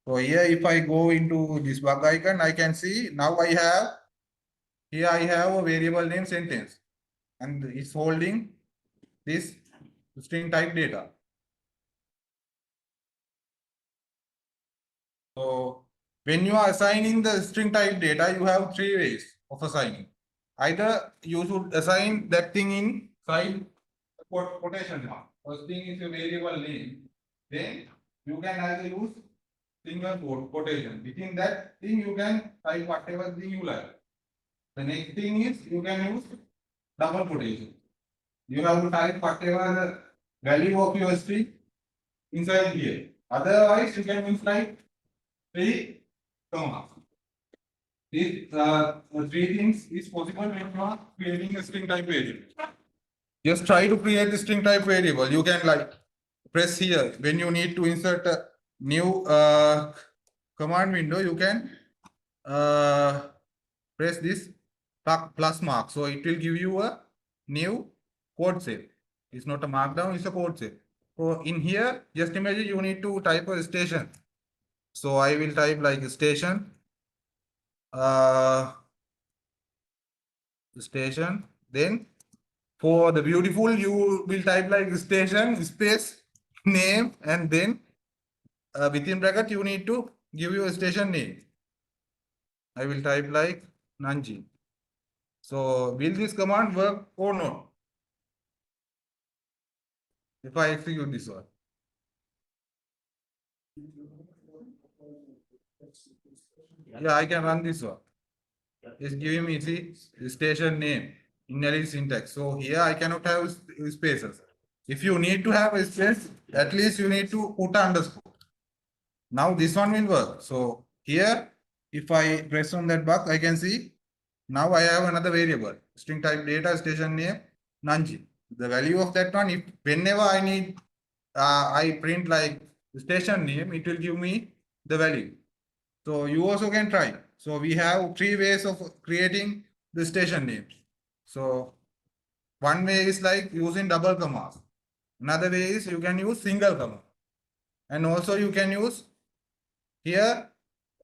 So here, if I go into this bug icon, I can see now I have a variable name sentence, and it's holding this string type data. So when you are assigning the string type data, you have 3 ways of assigning. Either you should assign that thing inside quotation mark. First thing is your variable name. Then you can either use single quotation. Within that thing, you can type whatever thing you like. The next thing is you can use double quotation. You have to type whatever the value of your string inside here. Otherwise, you can use like 3 commas. These 3 things is possible when you are creating a string type variable. Just try to create the string type variable. You can like press here when you need to insert a new command window. You can press this plus mark, so it will give you a new code cell. It's not a markdown, it's a code cell. So in here, just imagine you need to type a station. So I will type like station station. Then for the beautiful, you will type like station space name, and then within bracket you need to give you a station name. I will type like Nanjing. So will this command work or not? If I execute this one. Yeah, I can run this one. It's giving me the station name in Nelly syntax. So here I cannot have spaces. If you need to have a space, at least you need to put underscore. Now this one will work. So here, if I press on that box, I can see now I have another variable, string type data station name Nanji. The value of that one, if whenever I need, I print like station name, it will give me the value. So you also can try. So we have 3 ways of creating the station names. So one way is like using double commas. Another way is you can use single comma. And also you can use here,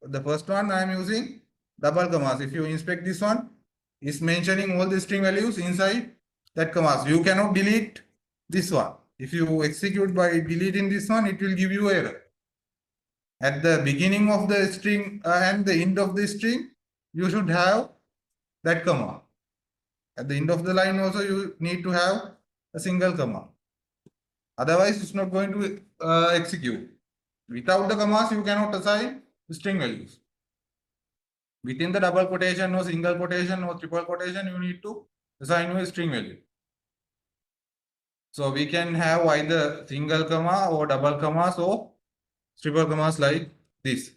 the first one I am using double commas. If you inspect this one, is mentioning all the string values inside that commas. You cannot delete this one. If you execute by deleting this one, it will give you error. At the beginning of the string and the end of the string, you should have that comma. At the end of the line also, you need to have a single comma. Otherwise, it's not going to execute. Without the commas, you cannot assign string values. Within the double quotation or single quotation or triple quotation, you need to assign a string value. So we can have either single comma or double commas or triple commas like this.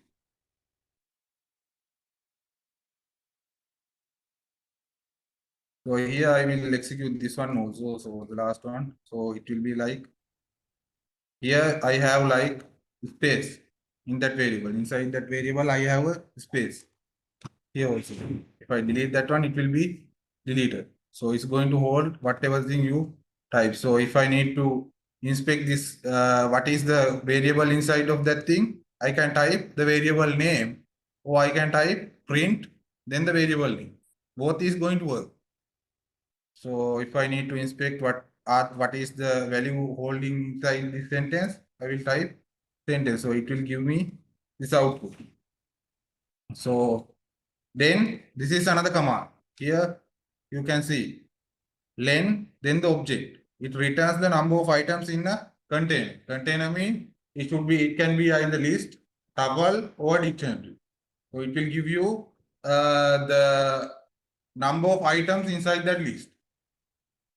So here I will execute this one also. So the last one. So it will be like here I have like space in that variable. Inside that variable I have a space. Here also. If I delete that one, it will be deleted. So it's going to hold whatever thing you type. So if I need to inspect this, what is the variable inside of that thing, I can type the variable name, or I can type print, then the variable name. Both is going to work. So if I need to inspect what is the value holding inside this sentence, I will type sentence. So it will give me this output. So then this is another command. Here you can see len, then the object. It returns the number of items in a container. Container means it can be in the list, tuple or dictionary. So it will give you the number of items inside that list.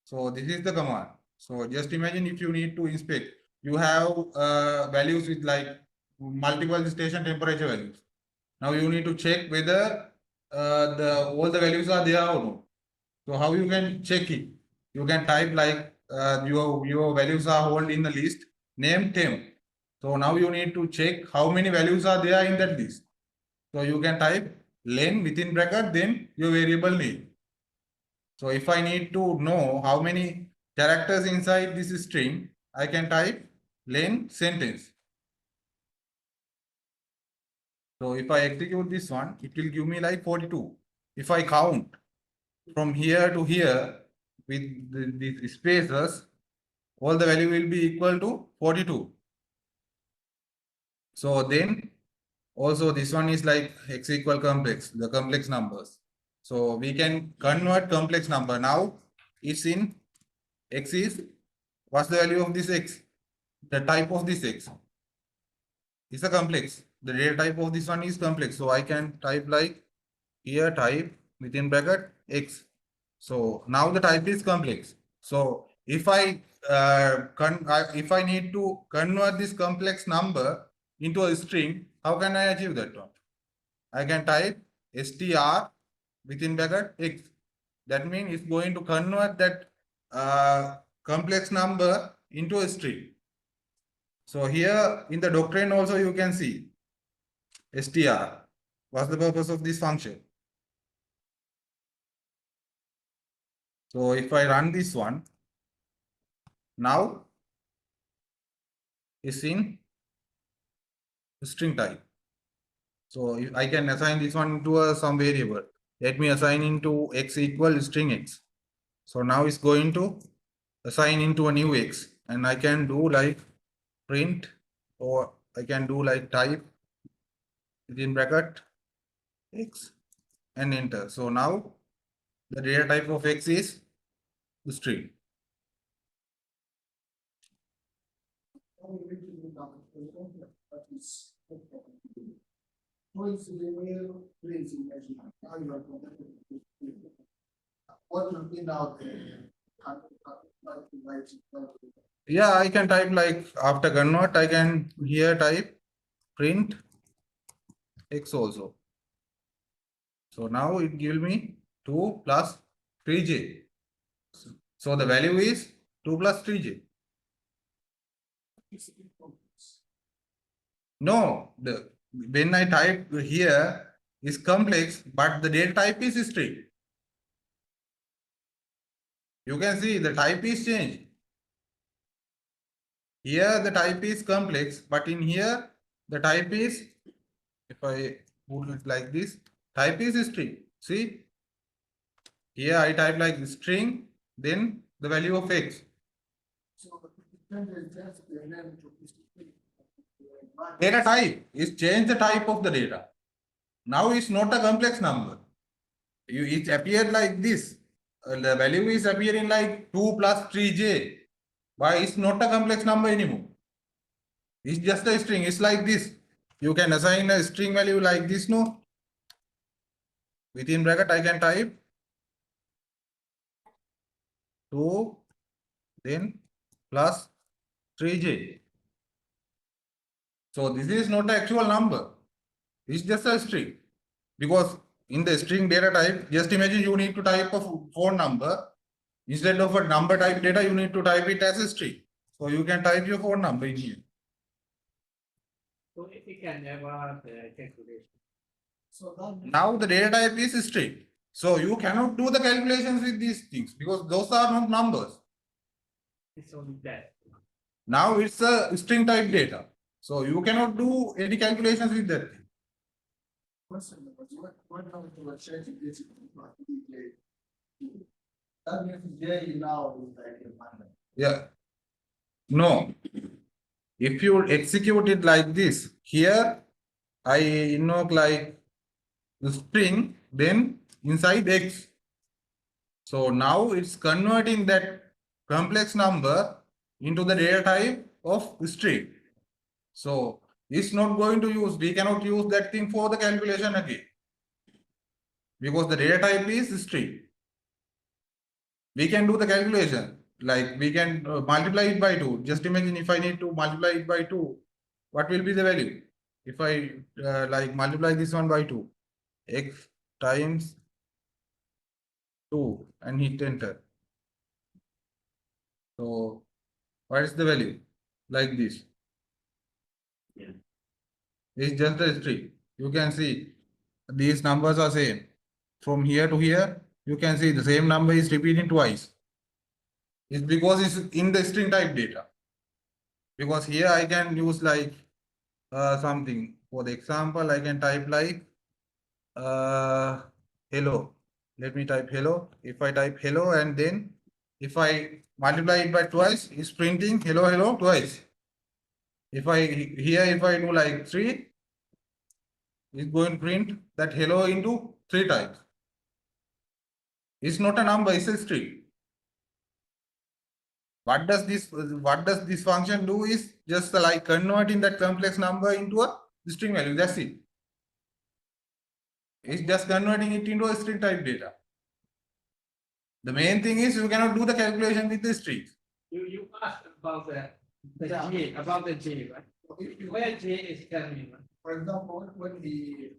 So this is the command. So just imagine if you need to inspect, you have values with like multiple station temperature values. Now you need to check whether all the values are there or not. So how you can check it? You can type like your values are held in the list, name temp. So now you need to check how many values are there in that list. So you can type len within bracket, then your variable name. So if I need to know how many characters inside this string, I can type len sentence. So if I execute this one, it will give me like 42. If I count from here to here with these spaces, all the value will be equal to 42. So then also this one is like x equal complex, the complex numbers. So we can convert complex number. Now it's in x is, what's the value of this x? The type of this x is a complex. The data type of this one is complex. So I can type like here type within bracket x. So now the type is complex. So if I need to convert this complex number into a string, how can I achieve that one? I can type str within bracket x. That means it's going to convert that complex number into a string. So here in the doctrine also you can see str. What's the purpose of this function? So if I run this one, now it's in string type. So I can assign this one to some variable. Let me assign into x equal string x. So now it's going to assign into a new x, and I can do like print, or I can do like type within bracket x and enter. So now the data type of x is string. What will be now the Yeah, I can type like after convert, I can here type print x also. So now it gives me 2 plus 3j. So the value is 2 plus 3j. No, the when I type here is complex, but the data type is string. You can see the type is changed. Here the type is complex, but in here the type is, if I put it like this, type is string. See, here I type like string, then the value of x. Data type is change the type of the data. Now it's not a complex number. It appeared like this. The value is appearing like 2 plus 3j. But it's not a complex number anymore. It's just a string. It's like this. You can assign a string value like this, no? Within bracket, I can type 2, then plus 3j. So this is not an actual number. It's just a string. Because in the string data type, just imagine you need to type a phone number. Instead of a number type data, you need to type it as a string. So you can type your phone number in here. So if we can never calculation. So Now the data type is string. So you cannot do the calculations with these things because those are not numbers. it's only that. Now it's a string type data. So you cannot do any calculations with that thing. That means J now is like a minor. Yeah. No. If you execute it like this, here I invoke like the string, then inside x. So now it's converting that complex number into the data type of string. So it's not going to use, we cannot use that thing for the calculation again. Because the data type is string. We can do the calculation, like we can multiply it by 2. Just imagine if I need to multiply it by 2, what will be the value? If I like multiply this one by 2, x times 2 and hit enter. So what is the value? Like this. Yeah. It's just a string. You can see these numbers are same. From here to here, you can see the same number is repeating twice. It's because it's in the string type data. Because here I can use like something. For the example, I can type like hello. Let me type hello. If I type hello and then if I multiply it by twice, it's printing hello, hello twice. If I do like 3, it's going to print that hello into 3 times. It's not a number, it's a string. What does this function do is just like converting that complex number into a string value. That's it. It's just converting it into a string type data. The main thing is you cannot do the calculation with the strings. You asked about the J, about the J, right? Where J is coming, right? For example, when we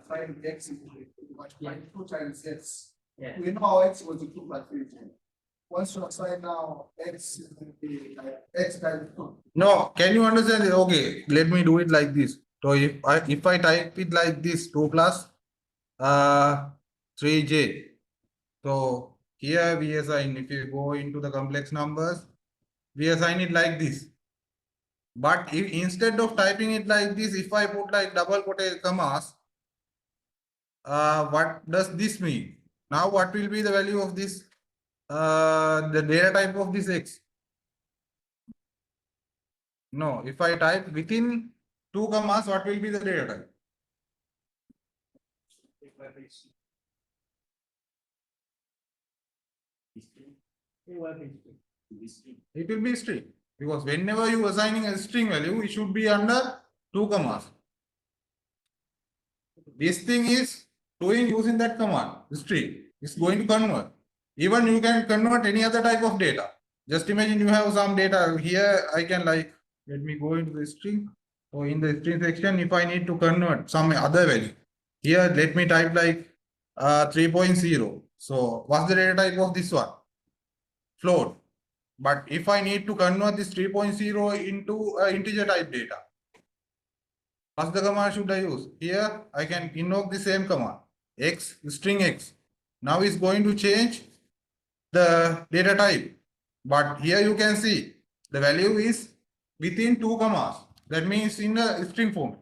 find x is equal to 2 times x, Yeah. we know x was 2 plus 3. Once you assign now x is going to be like x times 2. No, can you understand it? Okay, let me do it like this. So if I type it like this, 2 plus 3j. So here we assign, if you go into the complex numbers, we assign it like this. But if instead of typing it like this, if I put like double quotation commas, what does this mean? Now what will be the value of this, the data type of this X? No, if I type within two commas, what will be the data type? It will be string, because whenever you assigning a string value, it should be under two commas. This thing is doing using that command, string. It's going to convert. Even you can convert any other type of data. Just imagine you have some data here. I can like, let me go into the string. So in the string section, if I need to convert some other value, here let me type like 3.0. So what's the data type of this one? Float. But if I need to convert this 3.0 into integer type data, what's the command should I use? Here I can invoke the same command, x, string x. Now it's going to change the data type. But here you can see the value is within two commas. That means in a string form.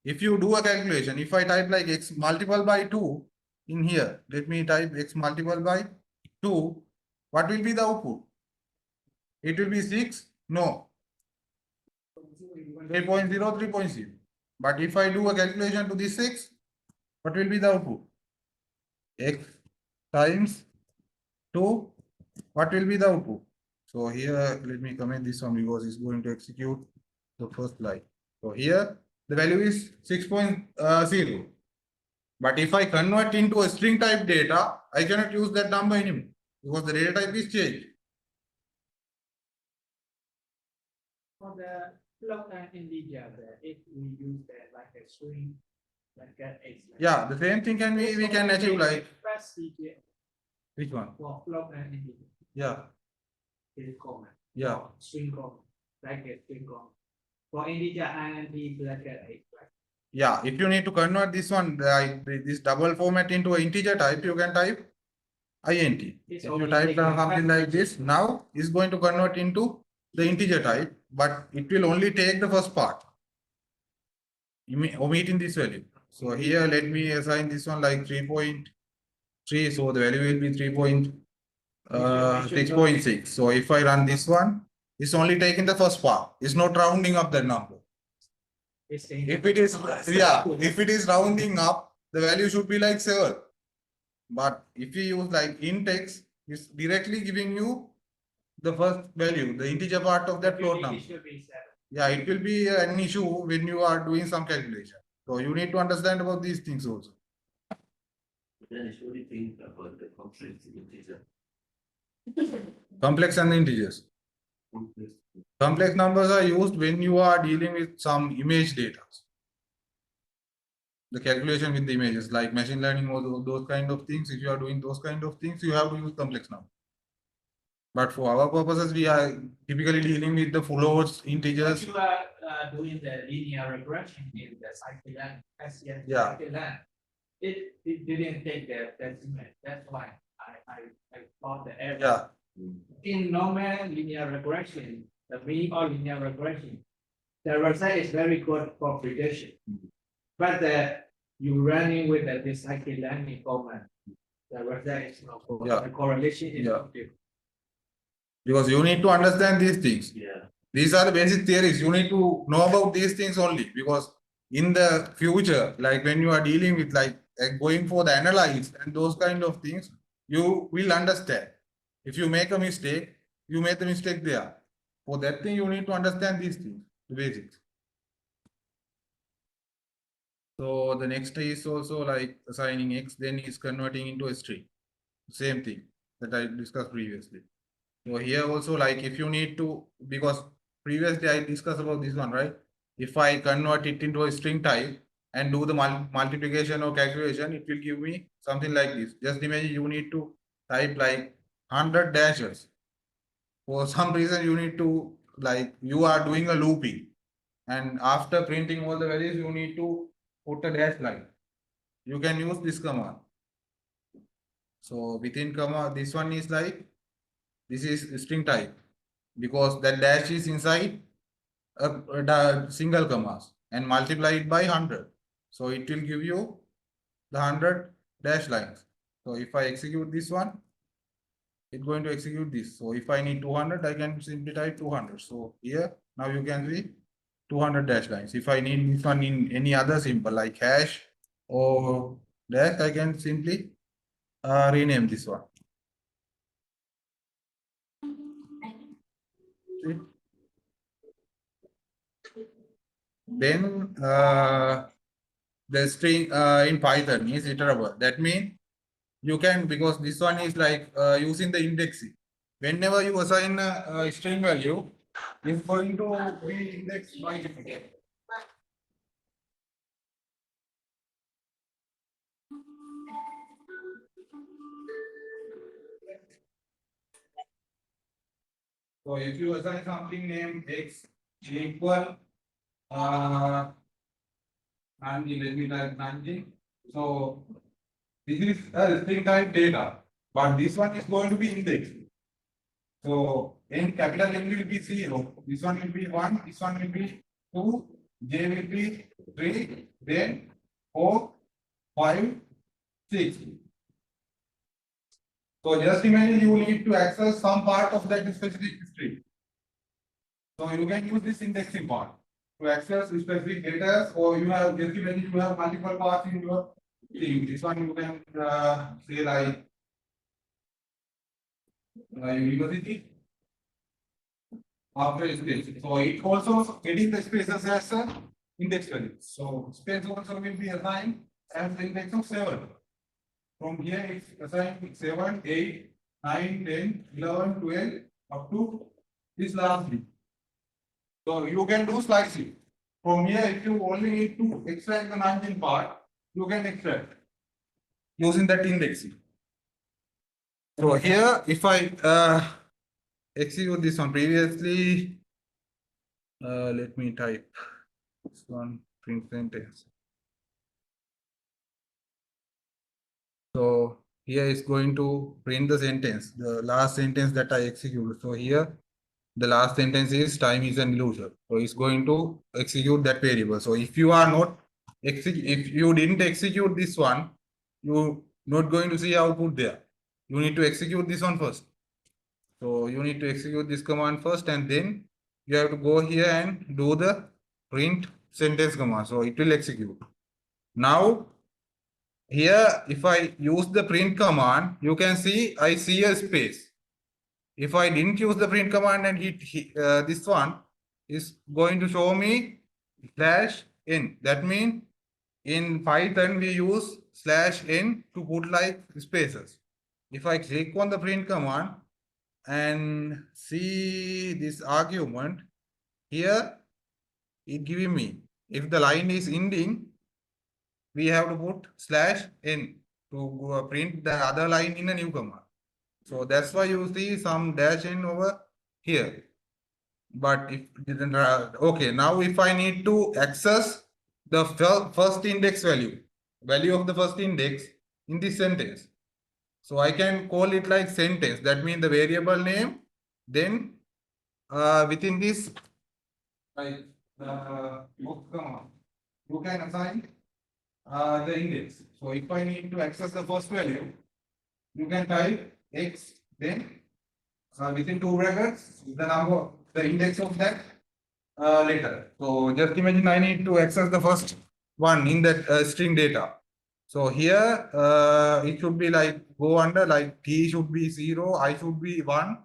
If you do a calculation, if I type like x multiplied by 2 in here, let me type x multiplied by 2, what will be the output? It will be 6? No. 3.0, 3.0. But if I do a calculation to this 6, what will be the output? X times 2, what will be the output? So here, let me comment this one because it's going to execute the first line. So here, the value is 6.0. But if I convert into a string type data, I cannot use that number anymore because the data type is changed. For the float and integer, if we use that like a string, like that X. Yeah, the same thing can we can achieve like, Press CJ which one? for float and integer. Yeah, Is common. yeah. For string common, bracket string common. For integer and bracket X. Yeah, if you need to convert this one, like this double format into an integer type, you can type int. If you type down something like this, now it's going to convert into the integer type, but it will only take the first part, omitting this value. So here, let me assign this one like 3.3. So the value will be 3.6.6. So if I run this one, it's only taking the first part. It's not rounding up that number. If it is, yeah, if it is rounding up, the value should be like 7. But if you use like int x, it's directly giving you the first value, the integer part of that float number. Yeah, it will be an issue when you are doing some calculation. So you need to understand about these things also. Then it's really think about the complex integer. Complex and integers. Complex. Complex numbers are used when you are dealing with some image data. The calculation with the images, like machine learning or those kind of things. If you are doing those kind of things, you have to use complex number. But for our purposes, we are typically dealing with the floats, integers. You are doing the linear regression in the cycleland, SCN Yeah. cycleland. It didn't take the decimal. That's why I thought the error. Yeah. In normal linear regression, the mean or linear regression, the result is very good for prediction. But you running with the cycleland command, the result is not good. Yeah. The correlation is Yeah. not good. Because you need to understand these things. Yeah. These are the basic theories. You need to know about these things only, because in the future, like when you are dealing with like going for the analyze and those kind of things, you will understand. If you make a mistake, you make the mistake there. For that thing, you need to understand these things, the basics. So the next is also like assigning x, then is converting into a string. Same thing that I discussed previously. So here also, like if you need to, because previously I discussed about this one, right? If I convert it into a string type and do the multiplication or calculation, it will give me something like this. Just imagine you need to type like 100 dashes. For some reason, you need to, like, you are doing a looping, and after printing all the values, you need to put a dash line. You can use this command. So within comma, this one is like, this is string type, because that dash is inside single commas and multiply it by 100. So it will give you the 100 dash lines. So if I execute this one, it's going to execute this. So if I need 200, I can simply type 200. So here, now you can see 200 dash lines. If I need this one in any other symbol like hash or dash, I can simply rename this one. See? Then the string in Python is iterable. That means you can, because this one is like using the indexing. Whenever you assign a string value, it's going to be indexed by default. So if you assign something named x equal 19, let me type 19. So this is a string type data, but this one is going to be indexed. So in capital N will be 0, this one will be 1, this one will be 2, J will be 3, then 4, 5, 6. So just imagine you need to access some part of that specific string. So you can use this indexing part to access specific data, or you have just imagine you have multiple parts in your thing. This one you can say like university after space. So it also getting the spaces as a index value. So space also will be assigned as the index of 7. From here it's assigned 7, 8, 9, 10, 11, 12 up to this last bit. So you can do slicing. From here, if you only need to extract the 19 part, you can extract using that indexing. So here, if I execute this one previously, let me type this one print sentence. So here is going to print the sentence, the last sentence that I executed. So here, the last sentence is time is an illusion. So it's going to execute that variable. So if you are not if you didn't execute this one, you not going to see output there. You need to execute this one first. So you need to execute this command first, and then you have to go here and do the print sentence command. So it will execute. Now here, if I use the print command, you can see I see a space. If I didn't use the print command and hit this one, is going to show me /n. That means in Python we use /n to put like spaces. If I click on the print command and see this argument, here it giving me, if the line is ending, we have to put /n to print the other line in a new command. So that's why you see some dash n over here. But if okay, now if I need to access the first index value of the first index in this sentence, so I can call it like sentence. That means the variable name, then within this like you can assign the index. So if I need to access the first value, you can type x, then within 2 brackets the number, the index of that letter. So just imagine I need to access the first one in that string data. So here it should be like go under, like t should be 0, I should be 1.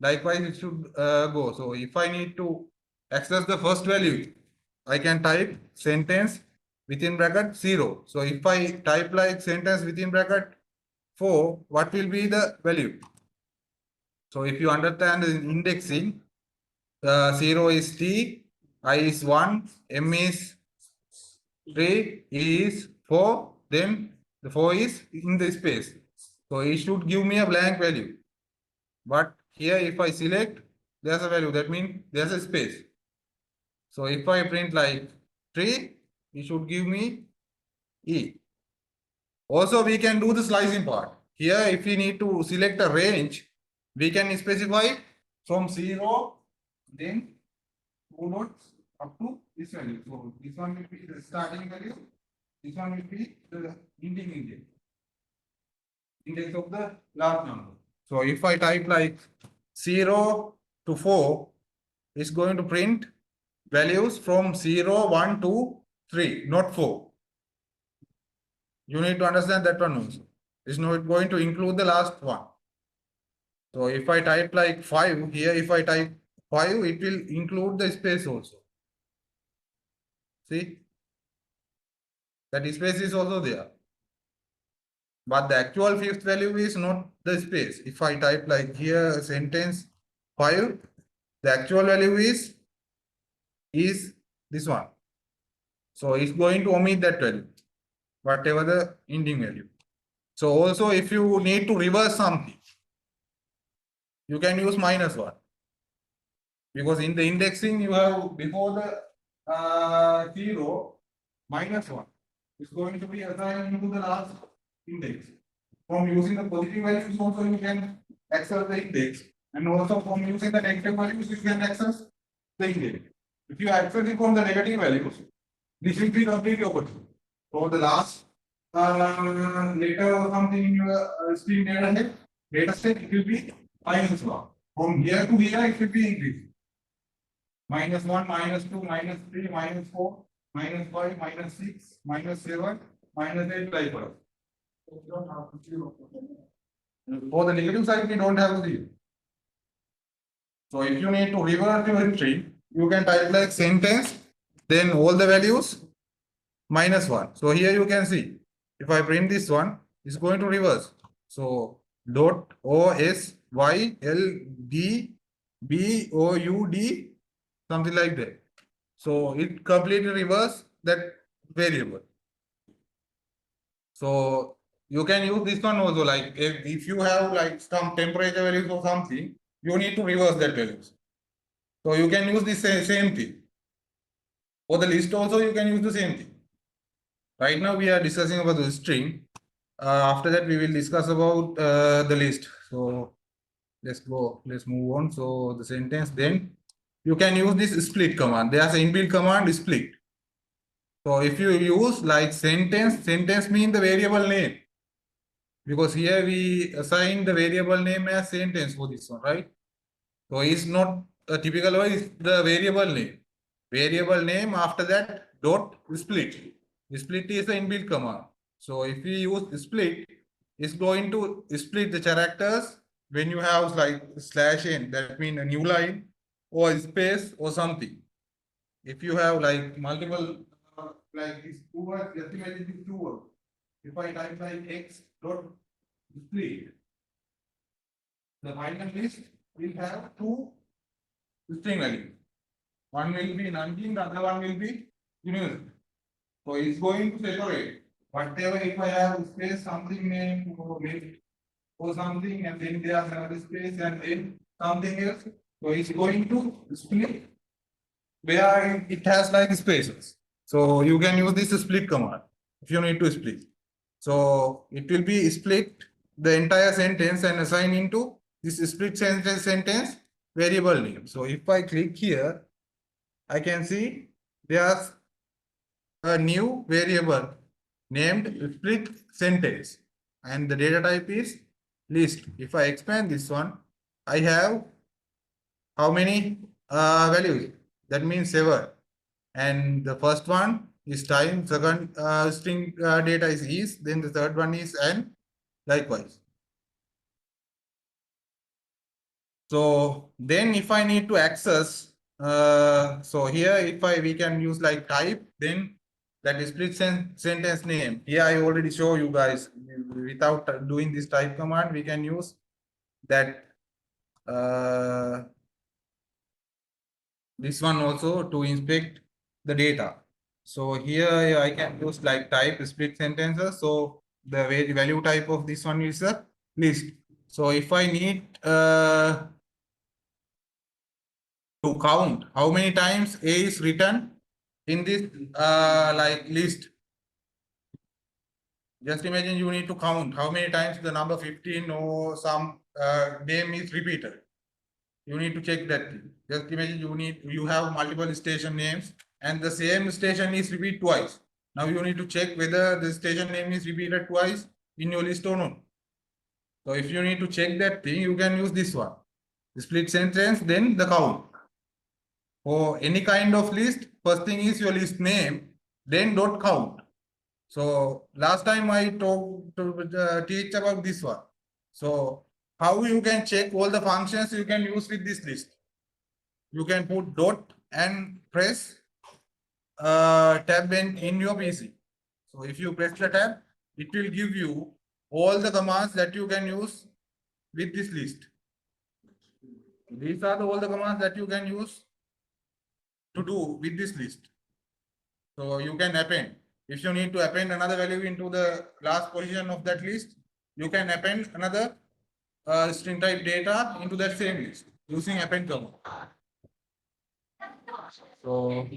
Likewise it should go. So if I need to access the first value, I can type sentence within bracket 0. So if I type like sentence within bracket 4, what will be the value? So if you understand the indexing, 0 is t, I is 1, m is 3, e is 4, then the 4 is in the space. So it should give me a blank value. But here if I select, there's a value, that means there's a space. So if I print like 3, it should give me e. Also we can do the slicing part. Here if we need to select a range, we can specify from 0, then 2 dots up to this value. So this one will be the starting value. This one will be the ending index of the last number. So if I type like 0 to 4, it's going to print values from 0, 1, 2, 3, not 4. You need to understand that one also. It's not going to include the last one. So if I type like 5 here, if I type 5, it will include the space also. See? That space is also there. But the actual fifth value is not the space. If I type like here sentence 5, the actual value is this one. So it's going to omit that value, whatever the ending value. So also if you need to reverse something, you can use -1. Because in the indexing you have before the 0, -1. It's going to be assigned to the last index. From using the positive values also you can access the index. And also from using the negative values you can access the index. If you access it from the negative values, this will be completely opposite. So the last letter or something in your string data set, it will be -1. From here to here, it will be increased. -1, -2, -3, -4, -5, -6, -7, -8 like that. We don't have to zero. For the negative side, we don't have 0. So if you need to revert your string, you can type like sentence, then all the values -1. So here you can see, if I print this one, it's going to reverse. So dot O S Y L D B O U D, something like that. So it completely reverse that variable. So you can use this one also, like if you have like some temperature values or something, you need to reverse that values. So you can use the same thing. For the list also you can use the same thing. Right now we are discussing about the string. After that we will discuss about the list. So let's move on. So the sentence, then you can use this split command. There's an inbuilt command split. So if you use like sentence means the variable name. Because here we assign the variable name as sentence for this one, right? So it's not a typical way, it's the variable name. Variable name, after that dot split. Split is the inbuilt command. So if we use split, it's going to split the characters when you have like /n, that means a new line or space or something. If you have like multiple like these 2 words, just imagine these 2 words. If I type like x dot split, the final list will have 2 string values. One will be 19, the other one will be universal. So it's going to separate. Whatever, if I have space, something name or something, and then there is another space and then something else. So it's going to split where it has like spaces. So you can use this split command if you need to split. So it will be split the entire sentence and assign into this split sentence variable name. So if I click here, I can see there's a new variable named split sentence and the data type is list. If I expand this one, I have how many values? That means 7. And the first one is time, second string data is, then the third one is and likewise. So then if I need to access, so here if we can use like type, then that is split sentence name. Here I already show you guys, without doing this type command, we can use that this one also to inspect the data. So here I can use like type split sentences. So the value type of this one is a list. So if I need to count how many times A is written in this like list, just imagine you need to count how many times the number 15 or some name is repeated. You need to check that thing. Just imagine you have multiple station names and the same station is repeated twice. Now you need to check whether the station name is repeated twice in your list or not. So if you need to check that thing, you can use this one. The split sentence, then the count. For any kind of list, first thing is your list name, then dot count. So last time I talked to teach about this one. So how you can check all the functions you can use with this list? You can put dot and press tab in your PC. So if you press the tab, it will give you all the commands that you can use with this list. These are all the commands that you can use to do with this list. So you can append. If you need to append another value into the last position of that list, you can append another string type data into that same list using append command. So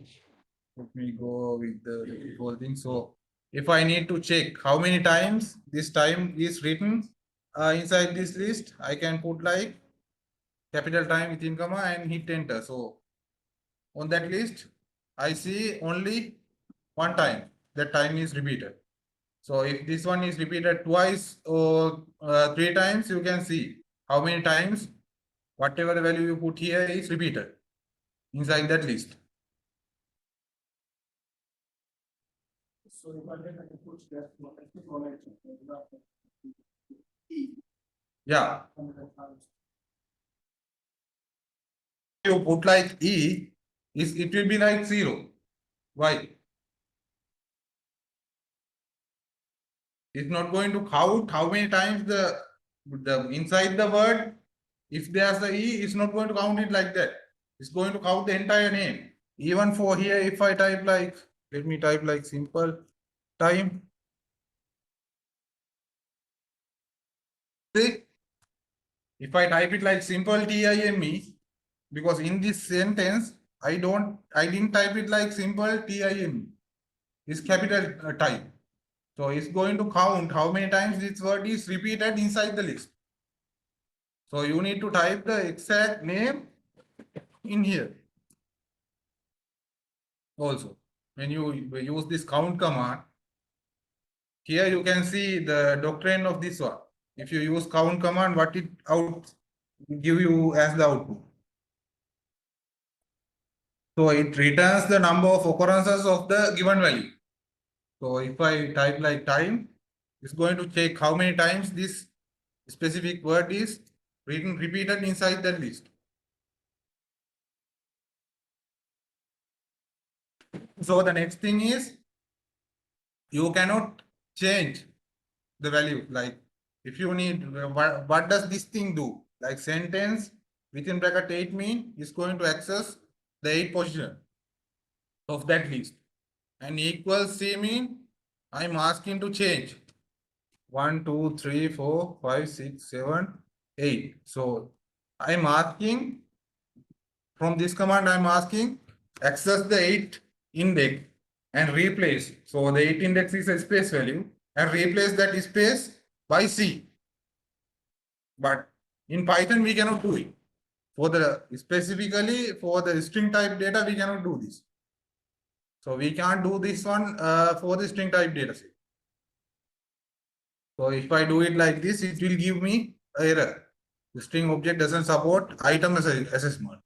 let me go with the whole thing. So if I need to check how many times this time is written inside this list, I can put like capital time within comma and hit enter. So on that list, I see only one time that time is repeated. So if this one is repeated twice or 3 times, you can see how many times whatever the value you put here is repeated inside that list. So if I can put that one, I think collection, E, Yeah, 100 times. you put like E, it will be like 0. Why? It's not going to count how many times the inside the word. If there's a E, it's not going to count it like that. It's going to count the entire name. Even for here, if I type like, let me type like simple time. See, if I type it like simple time, because in this sentence, I didn't type it like simple time. It's capital type. So it's going to count how many times this word is repeated inside the list. So you need to type the exact name in here. Also, when you use this count command, here you can see the doctrine of this one. If you use count command, what it give you as the output. So it returns the number of occurrences of the given value. So if I type like time, it's going to check how many times this specific word is repeated inside that list. So the next thing is you cannot change the value. Like if you need, what does this thing do? Like sentence within bracket 8 mean is going to access the 8 position of that list. And equals C mean I'm asking to change 1, 2, 3, 4, 5, 6, 7, 8. So I'm asking from this command, I'm asking access the 8 index and replace. So the 8 index is a space value and replace that space by C. But in Python, we cannot do it. For the specifically for the string type data, we cannot do this. So we can't do this one for the string type data set. So if I do it like this, it will give me error. The string object doesn't support item assessment.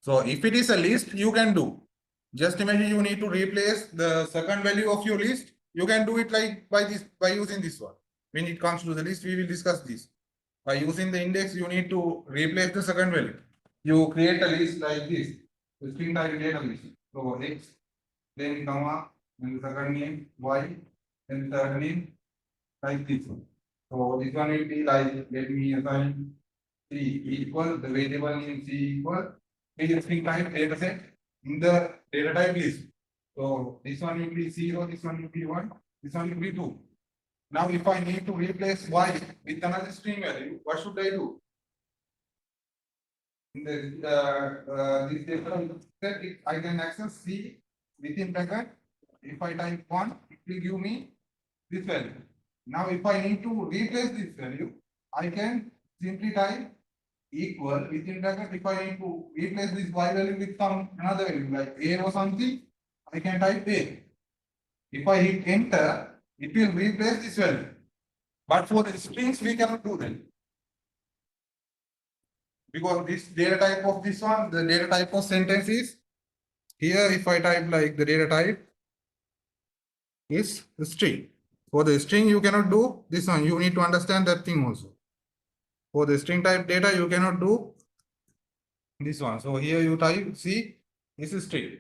So if it is a list, you can do. Just imagine you need to replace the second value of your list. You can do it like by using this one. When it comes to the list, we will discuss this. By using the index, you need to replace the second value. You create a list like this, the string type data list. So X, then comma, and the second name Y, then the third name like this. So this one will be like, let me assign C equal, the variable name C equal, string type data set in the data type list. So this one will be 0, this one will be 1, this one will be 2. Now if I need to replace Y with another string value, what should I do? In this data set, I can access C within bracket. If I type 1, it will give me this value. Now if I need to replace this value, I can simply type equal within bracket. If I need to replace this y value with some another value like a or something, I can type a. If I hit enter, it will replace this value. But for the strings, we cannot do that. Because this data type of this one, the data type of sentence is here. If I type like the data type is the string. For the string, you cannot do this one. You need to understand that thing also. For the string type data, you cannot do this one. So here you type, see, this is string.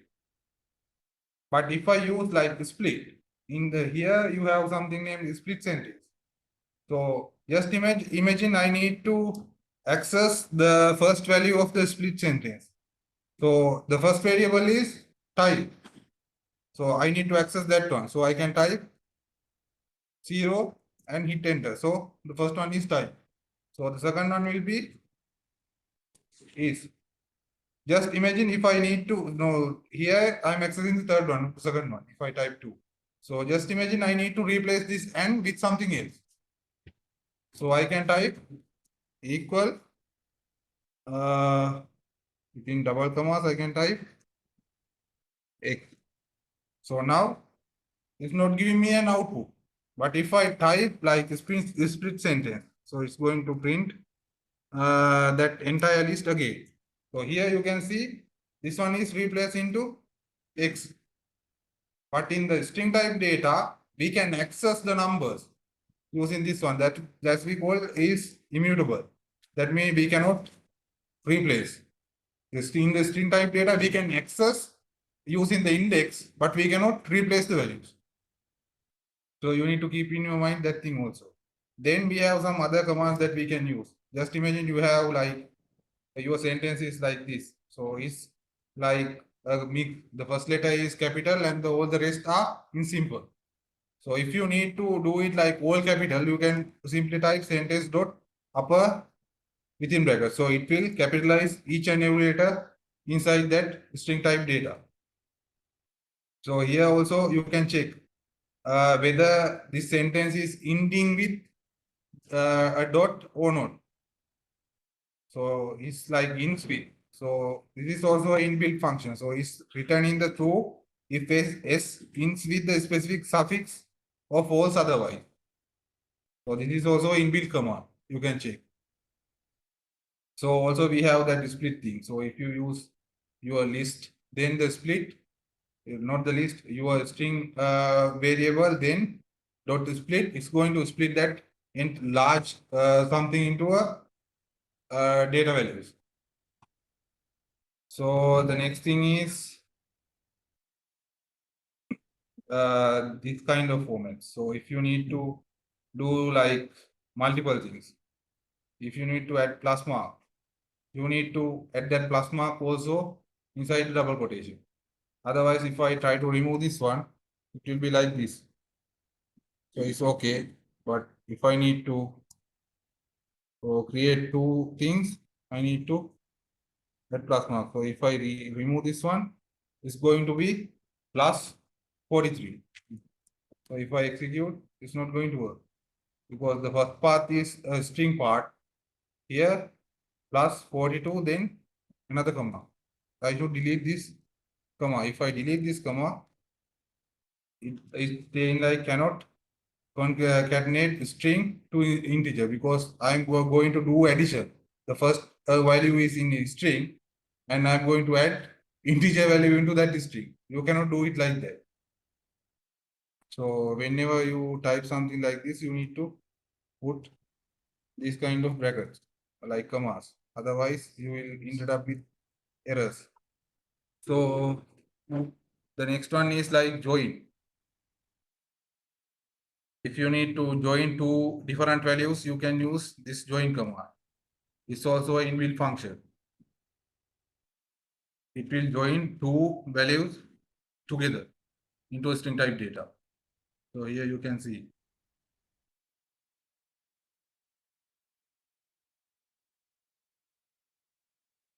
But if I use like split, in the here you have something named split sentence. So just imagine I need to access the first value of the split sentence. So the first variable is type. So I need to access that one. So I can type 0 and hit enter. So the first one is type. So the second one will be is. Just imagine if I need to know here I'm accessing the third one, second one, if I type 2. So just imagine I need to replace this and with something else. So I can type equal between double commas I can type x. So now it's not giving me an output. But if I type like a split sentence, so it's going to print that entire list again. So here you can see this one is replaced into x. But in the string type data, we can access the numbers using this one that we call is immutable. That means we cannot replace. In the string type data, we can access using the index, but we cannot replace the values. So you need to keep in your mind that thing also. Then we have some other commands that we can use. Just imagine you have like your sentence is like this. So it's like the first letter is capital and all the rest are in simple. So if you need to do it like all capital, you can simply type sentence dot upper within bracket. So it will capitalize each and every letter inside that string type data. So here also you can check whether this sentence is ending with a dot or not. So it's like in speed. So this is also an inbuilt function. So it's returning the true if s ends with the specific suffix or false otherwise. So this is also inbuilt command. You can check. So also we have that split thing. So if you use your list, then the split, not the list, your string variable, then dot split, it's going to split that in large something into a data values. So the next thing is this kind of format. So if you need to do like multiple things, if you need to add plus mark, you need to add that plus mark also inside the double quotation. Otherwise, if I try to remove this one, it will be like this. So it's okay. But if I need to create two things, I need to add plus mark. So if I remove this one, it's going to be plus 43. So if I execute, it's not going to work because the first part is a string part. Here plus 42, then another comma. I should delete this comma. If I delete this comma, it is saying I cannot concatenate string to integer because I'm going to do addition. The first value is in string and I'm going to add integer value into that string. You cannot do it like that. So whenever you type something like this, you need to put this kind of brackets like commas. Otherwise, you will end up with errors. So the next one is like join. If you need to join two different values, you can use this join command. It's also an inbuilt function. It will join two values together into a string type data. So here you can see.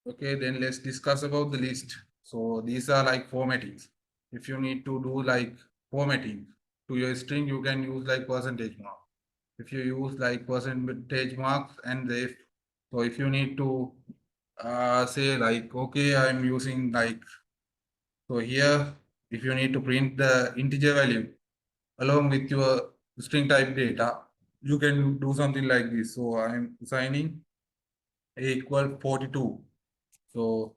Okay, then let's discuss about the list. So these are like formattings. If you need to do like formatting to your string, you can use like percentage mark. If you use like percentage marks and the So if you need to say like, okay, I'm using like, so here, if you need to print the integer value along with your string type data, you can do something like this. So I'm assigning a equal 42. So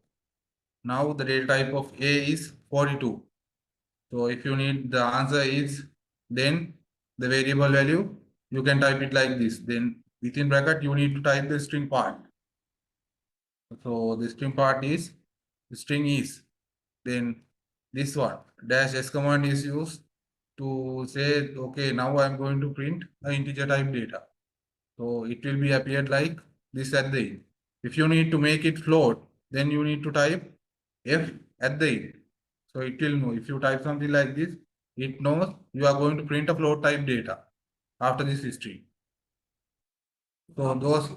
now the data type of A is 42. So if you need the answer is, then the variable value, you can type it like this. Then within bracket, you need to type the string part. So the string part is, the string is, then this one, dash s command is used to say, okay, now I'm going to print an integer type data. So it will be appeared like this at the end. If you need to make it float, then you need to type f at the end. So it will know. If you type something like this, it knows you are going to print a float type data after this string. So those,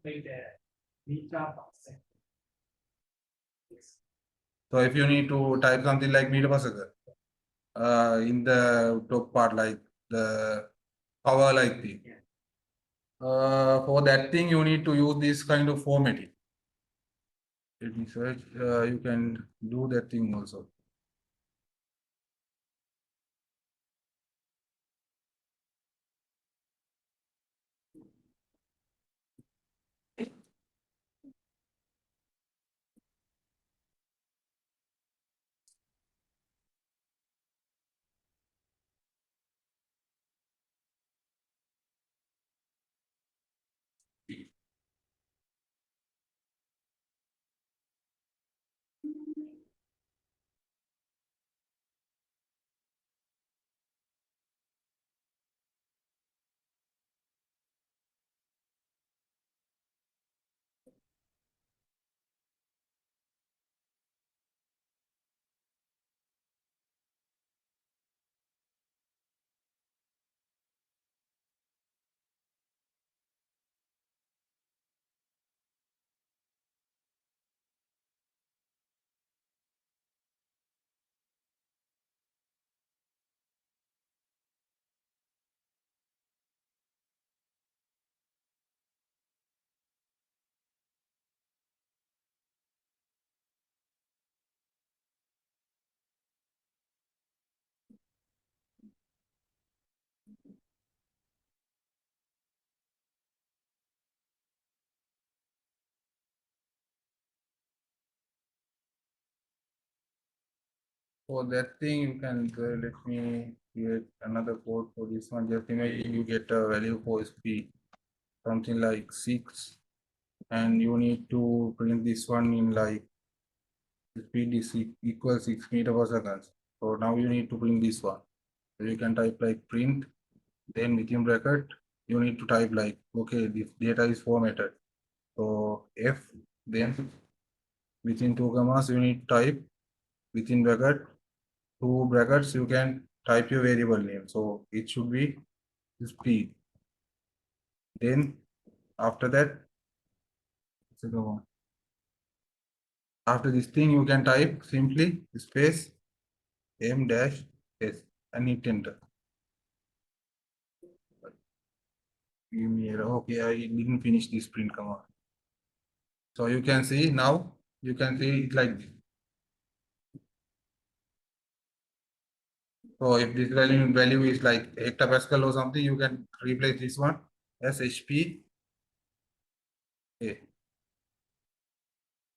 Make the beta percent. so if you need to type something like meter per second, in the top part, like the power like thing. For that thing, you need to use this kind of formatting. Let me search. You can do that thing also. For that thing, you can let me create another code for this one. Just imagine you get a value for speed, something like 6, and you need to print this one in like speed is equal 6 meter per second. So now you need to print this one. So you can type like print, then within bracket, you need to type like, okay, this data is formatted. So F, then within two commas, you need to type within bracket, two brackets, you can type your variable name. So it should be speed. Then after that, after this thing, you can type simply space m dash s and hit enter. Give me error. Okay, I didn't finish this print command. So you can see now, you can see it like this. So if this value is like hectopascal or something, you can replace this one as HP.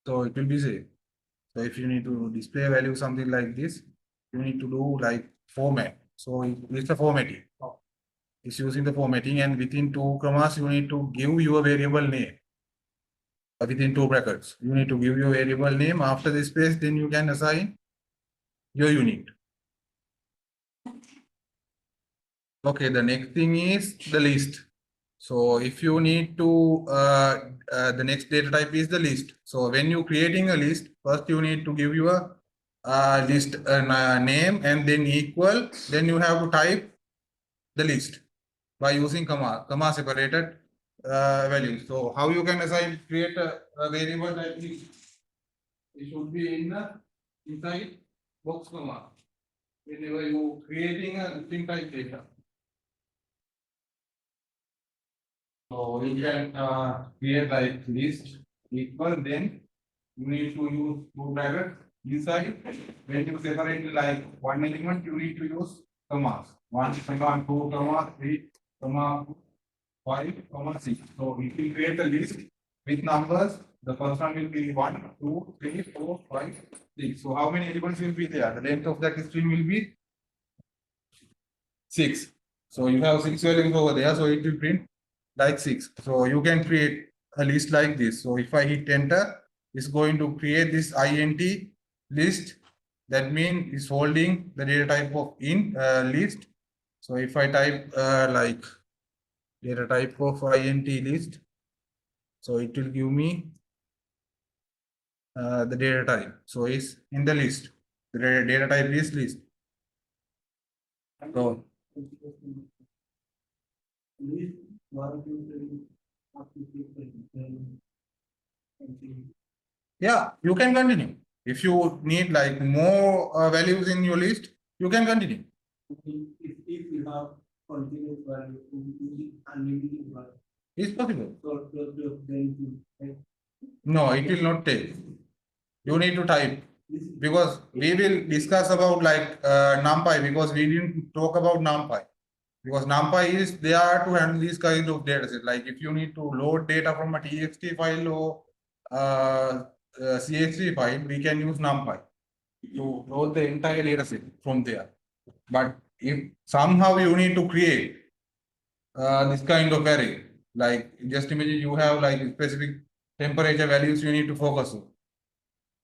So it will be safe. So if you need to display a value something like this, you need to do like format. So it's a formatting. It's using the formatting, and within two commas, you need to give your variable name. Within two brackets, you need to give your variable name. After the space, then you can assign your unit. Okay, the next thing is the list. So if you need to, the next data type is the list. So when you creating a list, first you need to give your list name and then equal. Then you have to type the list by using comma separated values. So how you can assign create a variable type list? It should be in the inside box comma. Whenever you creating a string type data. So you can create like list equal, then you need to use two brackets inside. When you separate like one element, you need to use commas. 1, comma 2, comma 3, comma 5, comma 6. So if you create a list with numbers, the first one will be 1, 2, 3, 4, 5, 6. So how many elements will be there? The length of that string will be 6. So you have 6 values over there, so it will print like 6. So you can create a list like this. So if I hit enter, it's going to create this int list. That means it's holding the data type of list. So if I type like data type of int list, so it will give me the data type. So it's in the list. The data type is list. So yeah, you can continue. If you need like more values in your list, you can continue. If you have continuous value, unlimited value. It's possible. So then No, it will not take. You need to type because we will discuss about like NumPy because we didn't talk about NumPy. Because NumPy is there to handle these kind of data set. Like if you need to load data from a TXT file or CSV file, we can use NumPy to load the entire data set from there. But if somehow you need to create this kind of array, like just imagine you have like specific temperature values you need to focus on,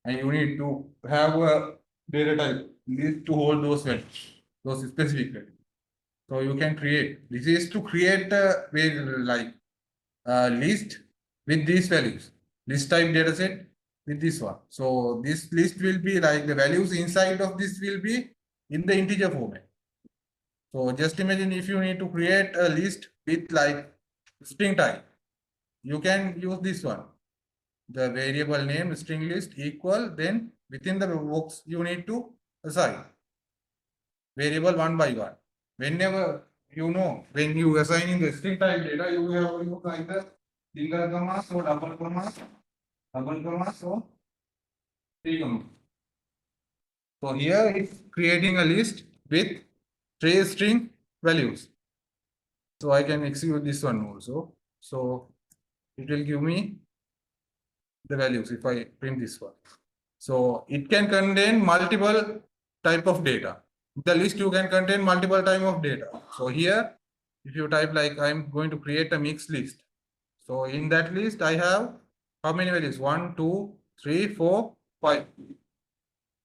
and you need to have a data type need to hold those values, those specific values. So you can create. This is to create a like list with these values, list type data set with this one. So this list will be like the values inside of this will be in the integer format. So just imagine if you need to create a list with like string type, you can use this one. The variable name string list equal, then within the box you need to assign variable one by one. Whenever you know when you assigning the string type data, you have to use either single commas or double commas or three commas. So here it's creating a list with three string values. So I can execute this one also. So it will give me the values if I print this one. So it can contain multiple type of data. The list you can contain multiple type of data. So here, if you type like I'm going to create a mixed list. So in that list, I have how many values? 1, 2, 3, 4, 5.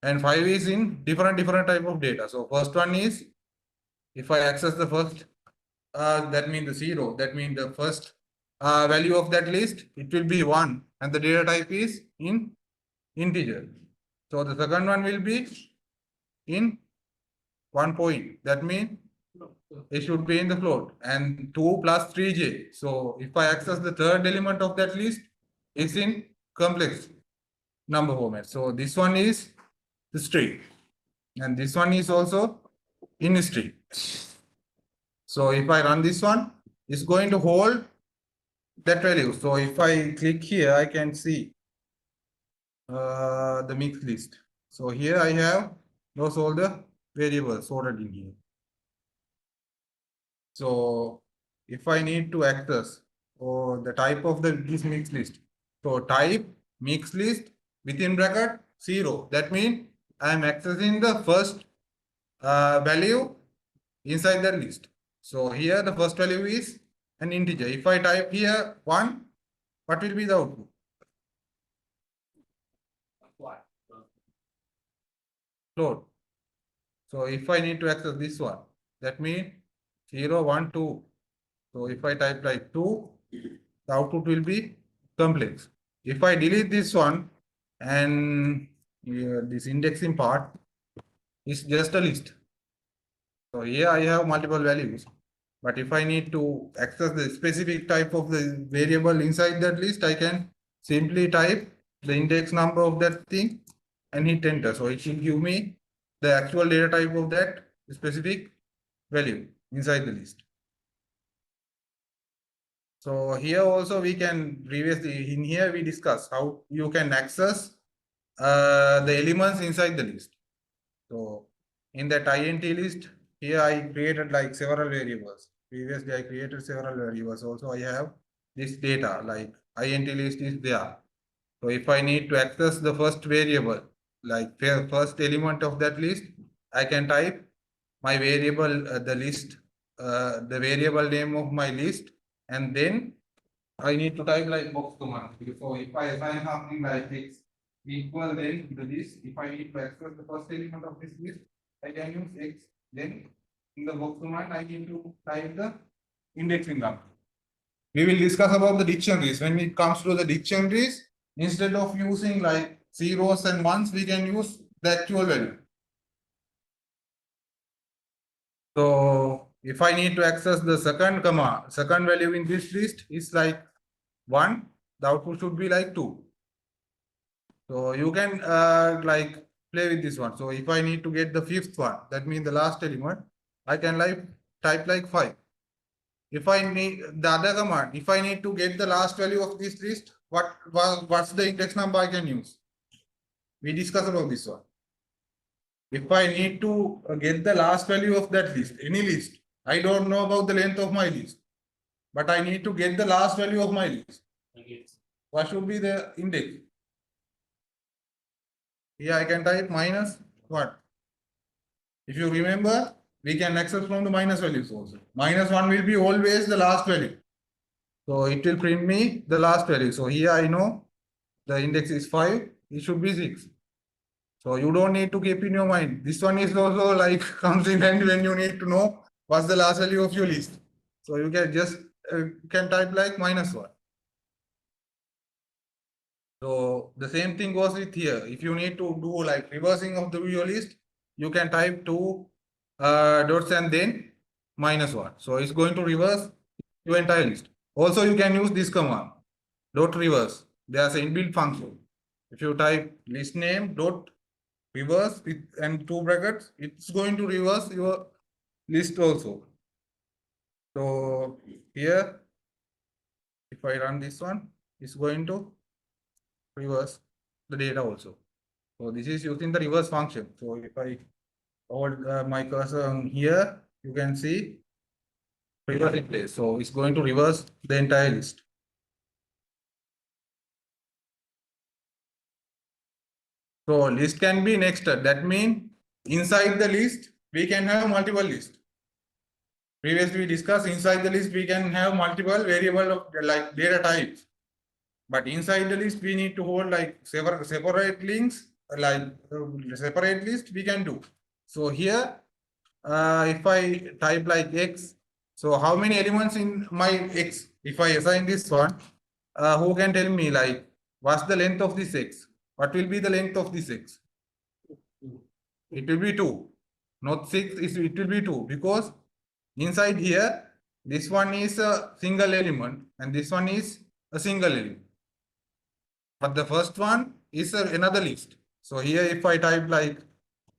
And 5 is in different type of data. So first one is if I access the first, that means the 0. That means the first value of that list, it will be 1, and the data type is in integer. So the second one will be in 1 point. That means it should be in the float, and 2 plus 3j. So if I access the third element of that list, it's in complex number format. So this one is the string, and this one is also in string. So if I run this one, it's going to hold that value. So if I click here, I can see the mixed list. So here I have those all the variables sorted in here. So if I need to access or the type of this mixed list, so type mixed list within bracket 0. That means I am accessing the first value inside that list. So here the first value is an integer. If I type here 1, what will be the output? Float. So if I need to access this one, that means 0, 1, 2. So if I type like 2, the output will be complex. If I delete this one and this indexing part is just a list. So here I have multiple values. But if I need to access the specific type of the variable inside that list, I can simply type the index number of that thing and hit enter. So it will give me the actual data type of that specific value inside the list. So here also we can previously in here we discuss how you can access the elements inside the list. So in that int list, here I created like several variables. Previously I created several variables. Also I have this data like int list is there. So if I need to access the first variable, like first element of that list, I can type my variable, the variable name of my list, and then I need to type like box command. So if I assign something like x equal then to this, if I need to access the first element of this list, I can use x. Then in the box command, I need to type the indexing number. We will discuss about the dictionaries. When it comes to the dictionaries, instead of using like zeros and ones, we can use the actual value. So if I need to access the second value in this list is like 1, the output should be like 2. So you can like play with this one. So if I need to get the fifth one, that means the last element, I can like type like 5. If I need the other command, if I need to get the last value of this list, what's the index number I can use? We discuss about this one. If I need to get the last value of that list, any list, I don't know about the length of my list, but I need to get the last value of my list. What should be the index? Here I can type minus what? If you remember, we can access from the minus values also. Minus 1 will be always the last value. So it will print me the last value. So here I know the index is 5, it should be 6. So you don't need to keep in your mind. This one is also like comes in handy when you need to know what's the last value of your list. So you can just can type like minus 1. So the same thing goes with here. If you need to do like reversing of your list, you can type 2 dots and then minus 1. So it's going to reverse your entire list. Also, you can use this command dot reverse. There's an inbuilt function. If you type list name dot reverse with and 2 brackets, it's going to reverse your list also. So here, if I run this one, it's going to reverse the data also. So this is using the reverse function. So if I hold my cursor on here, you can see reverse in place. So it's going to reverse the entire list. So list can be nested. That means inside the list, we can have multiple lists. Previously we discussed inside the list, we can have multiple variable of like data types. But inside the list, we need to hold like separate links, like separate list we can do. So here, if I type like X, so how many elements in my X? If I assign this one, who can tell me like what's the length of this X? What will be the length of this X? It will be 2, not 6. It will be 2 because inside here, this one is a single element and this one is a single element. But the first one is another list. So here if I type like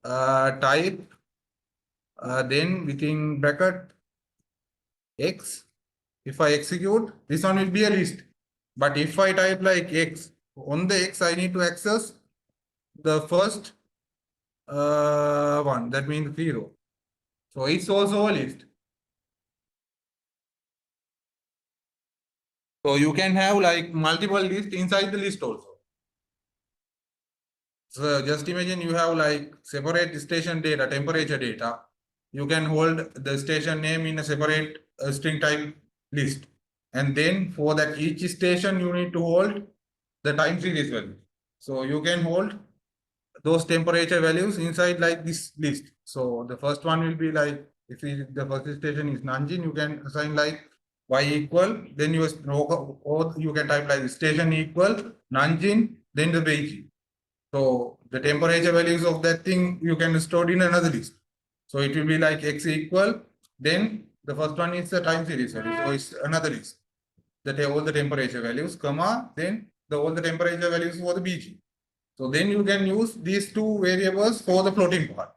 type, then within bracket X, if I execute, this one will be a list. But if I type like X, on the X I need to access the first one, that means 0. So it's also a list. So you can have like multiple lists inside the list also. So just imagine you have like separate station data, temperature data. You can hold the station name in a separate string type list. And then for that each station, you need to hold the time series value. So you can hold those temperature values inside like this list. So the first one will be like, if the first station is Nanjing, you can assign like y equal, then you or you can type like station equal Nanjing, then the Beijing. So the temperature values of that thing you can store in another list. So it will be like x equal, then the first one is the time series value. So it's another list. That all the temperature values, comma, then all the temperature values for the BG. So then you can use these two variables for the floating part.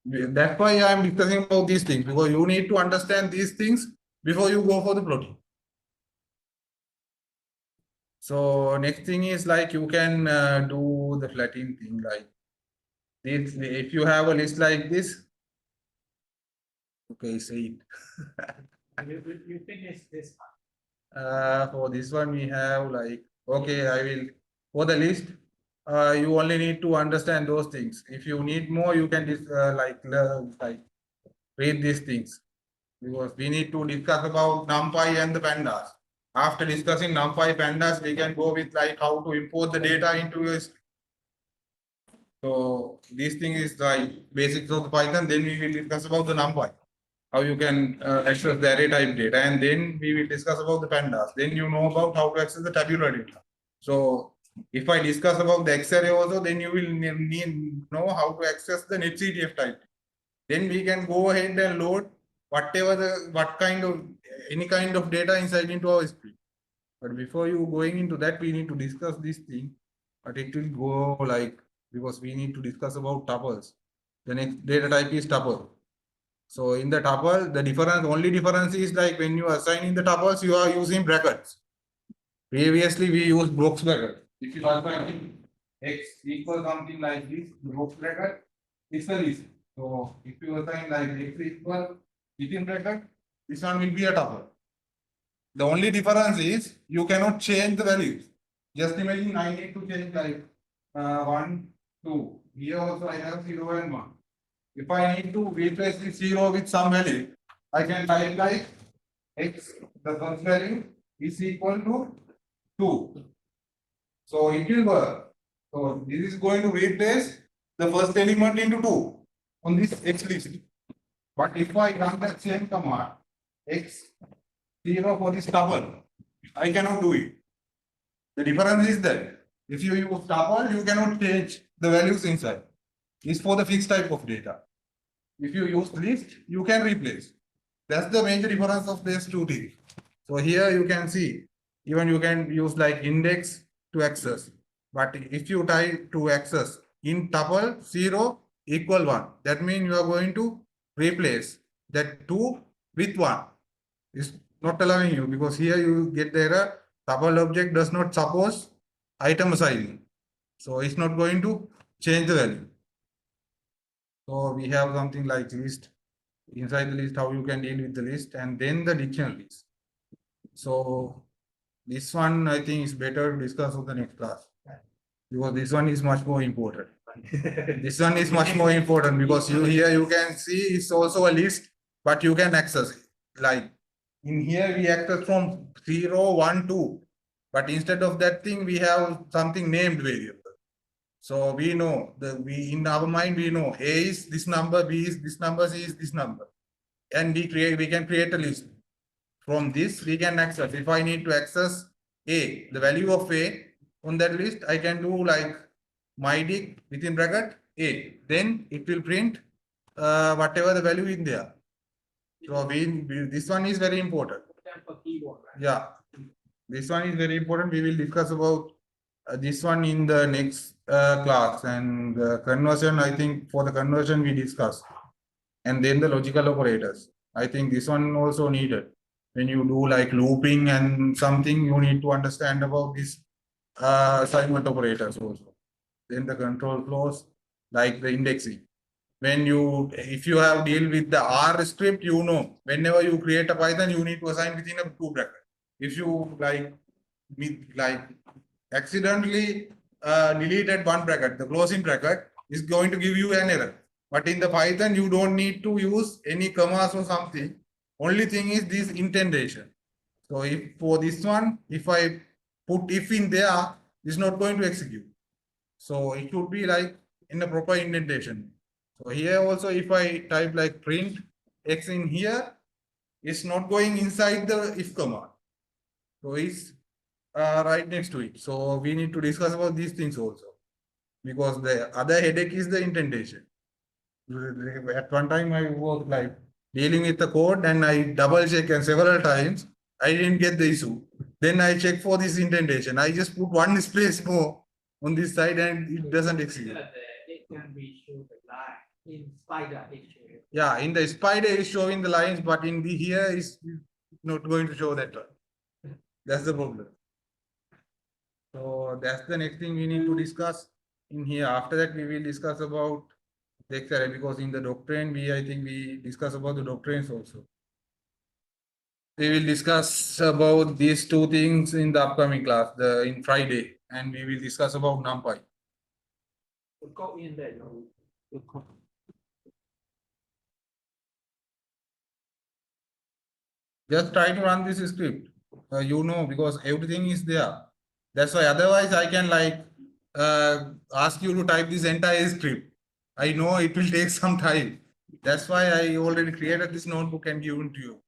That's why I'm discussing about these things, because you need to understand these things before you go for the floating. So next thing is like you can do the flattening thing like this. If you have a list like this, okay, say it. You finish this one. For this one we have like, okay, I will, for the list, you only need to understand those things. If you need more, you can like learn, like read these things. Because we need to discuss about NumPy and the pandas. After discussing NumPy pandas, we can go with like how to import the data into your. So this thing is like basics of the Python. Then we will discuss about the NumPy, how you can access the array type data, and then we will discuss about the pandas. Then you know about how to access the tabular data. So if I discuss about the X-array also, then you will know how to access the netctf type. Then we can go ahead and load whatever what kind of any kind of data inside into our script. But before you going into that, we need to discuss this thing. But it will go like, because we need to discuss about tuples. The next data type is tuple. So in the tuple, the difference, only difference is like when you are assigning the tuples, you are using brackets. Previously, we used box bracket. If you are assigning x equals something like this, the box bracket is the list. So if you assign like x equal within bracket, this one will be a tuple. The only difference is you cannot change the values. Just imagine I need to change like 1, 2. Here also I have 0 and 1. If I need to replace this 0 with some value, I can type like x, the first value is equal to 2. So it will work. So this is going to replace the first element into 2 on this x list. But if I run that same command, x 0 for this tuple, I cannot do it. The difference is that if you use tuple, you cannot change the values inside. It's for the fixed type of data. If you use list, you can replace. That's the major difference of these two things. So here you can see, even you can use like index to access. But if you type to access in tuple 0 equal 1, that means you are going to replace that 2 with 1. It's not allowing you because here you get the error. Tuple object does not suppose item assigning. So it's not going to change the value. So we have something like list. Inside the list, how you can deal with the list, and then the dictionaries. So this one I think is better to discuss on the next class. Because this one is much more important. This one is much more important because you here you can see it's also a list, but you can access it. Like in here we access from 0, 1, 2. But instead of that thing, we have something named variable. So we know we in our mind we know A is this number, B is this number, C is this number. And we can create a list. From this we can access. If I need to access A, the value of A on that list, I can do like mydic within bracket A. Then it will print whatever the value in there. So this one is very important. Yeah, this one is very important. We will discuss about this one in the next class, and conversion. I think for the conversion we discuss, and then the logical operators. I think this one also needed. When you do like looping and something, you need to understand about this assignment operators also. Then the control flows, like the indexing. If you have deal with the R script, you know, whenever you create a Python, you need to assign within a 2 bracket. If you like accidentally deleted 1 bracket, the closing bracket is going to give you an error. But in the Python, you don't need to use any commas or something. Only thing is this indentation. So if for this one, if I put if in there, it's not going to execute. So it should be like in a proper indentation. So here also, if I type like print x in here, it's not going inside the if command. So it's right next to it. So we need to discuss about these things also, because the other headache is the indentation. At one time I was like dealing with the code and I double check and several times I didn't get the issue. Then I check for this indentation. I just put one space more on this side and it doesn't exist. It can be shown the line in spider issue. Yeah, in the spider is showing the lines, but in the here is not going to show that one. That's the problem. So that's the next thing we need to discuss in here. After that, we will discuss about the XRI, because in the doctrine, I think we discuss about the doctrines also. We will discuss about these two things in the upcoming class, in Friday, and we will discuss about NumPy. Go in there. Just try to run this script, because everything is there. That's why otherwise I can ask you to type this entire script. I know it will take some time. That's why I already created this notebook and given to you.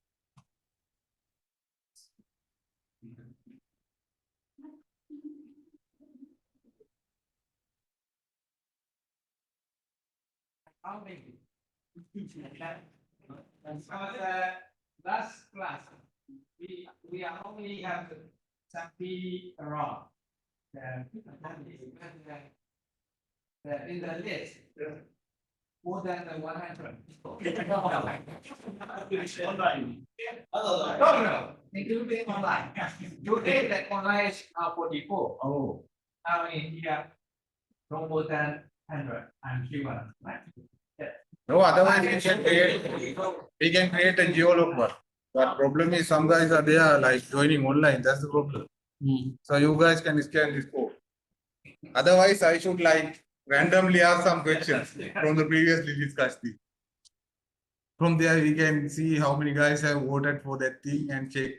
How many? And so last class, we are only have something around. In the list, more than the 100. Online. No, including online. Today that online is now 44. Oh. Now in here, no more than 100. I'm sure. No, otherwise we can create a geolog one. But problem is some guys are there joining online. That's the problem. So you guys can scan this code. Otherwise, I should randomly ask some questions from the previously discussed thing. From there, we can see how many guys have voted for that thing and check.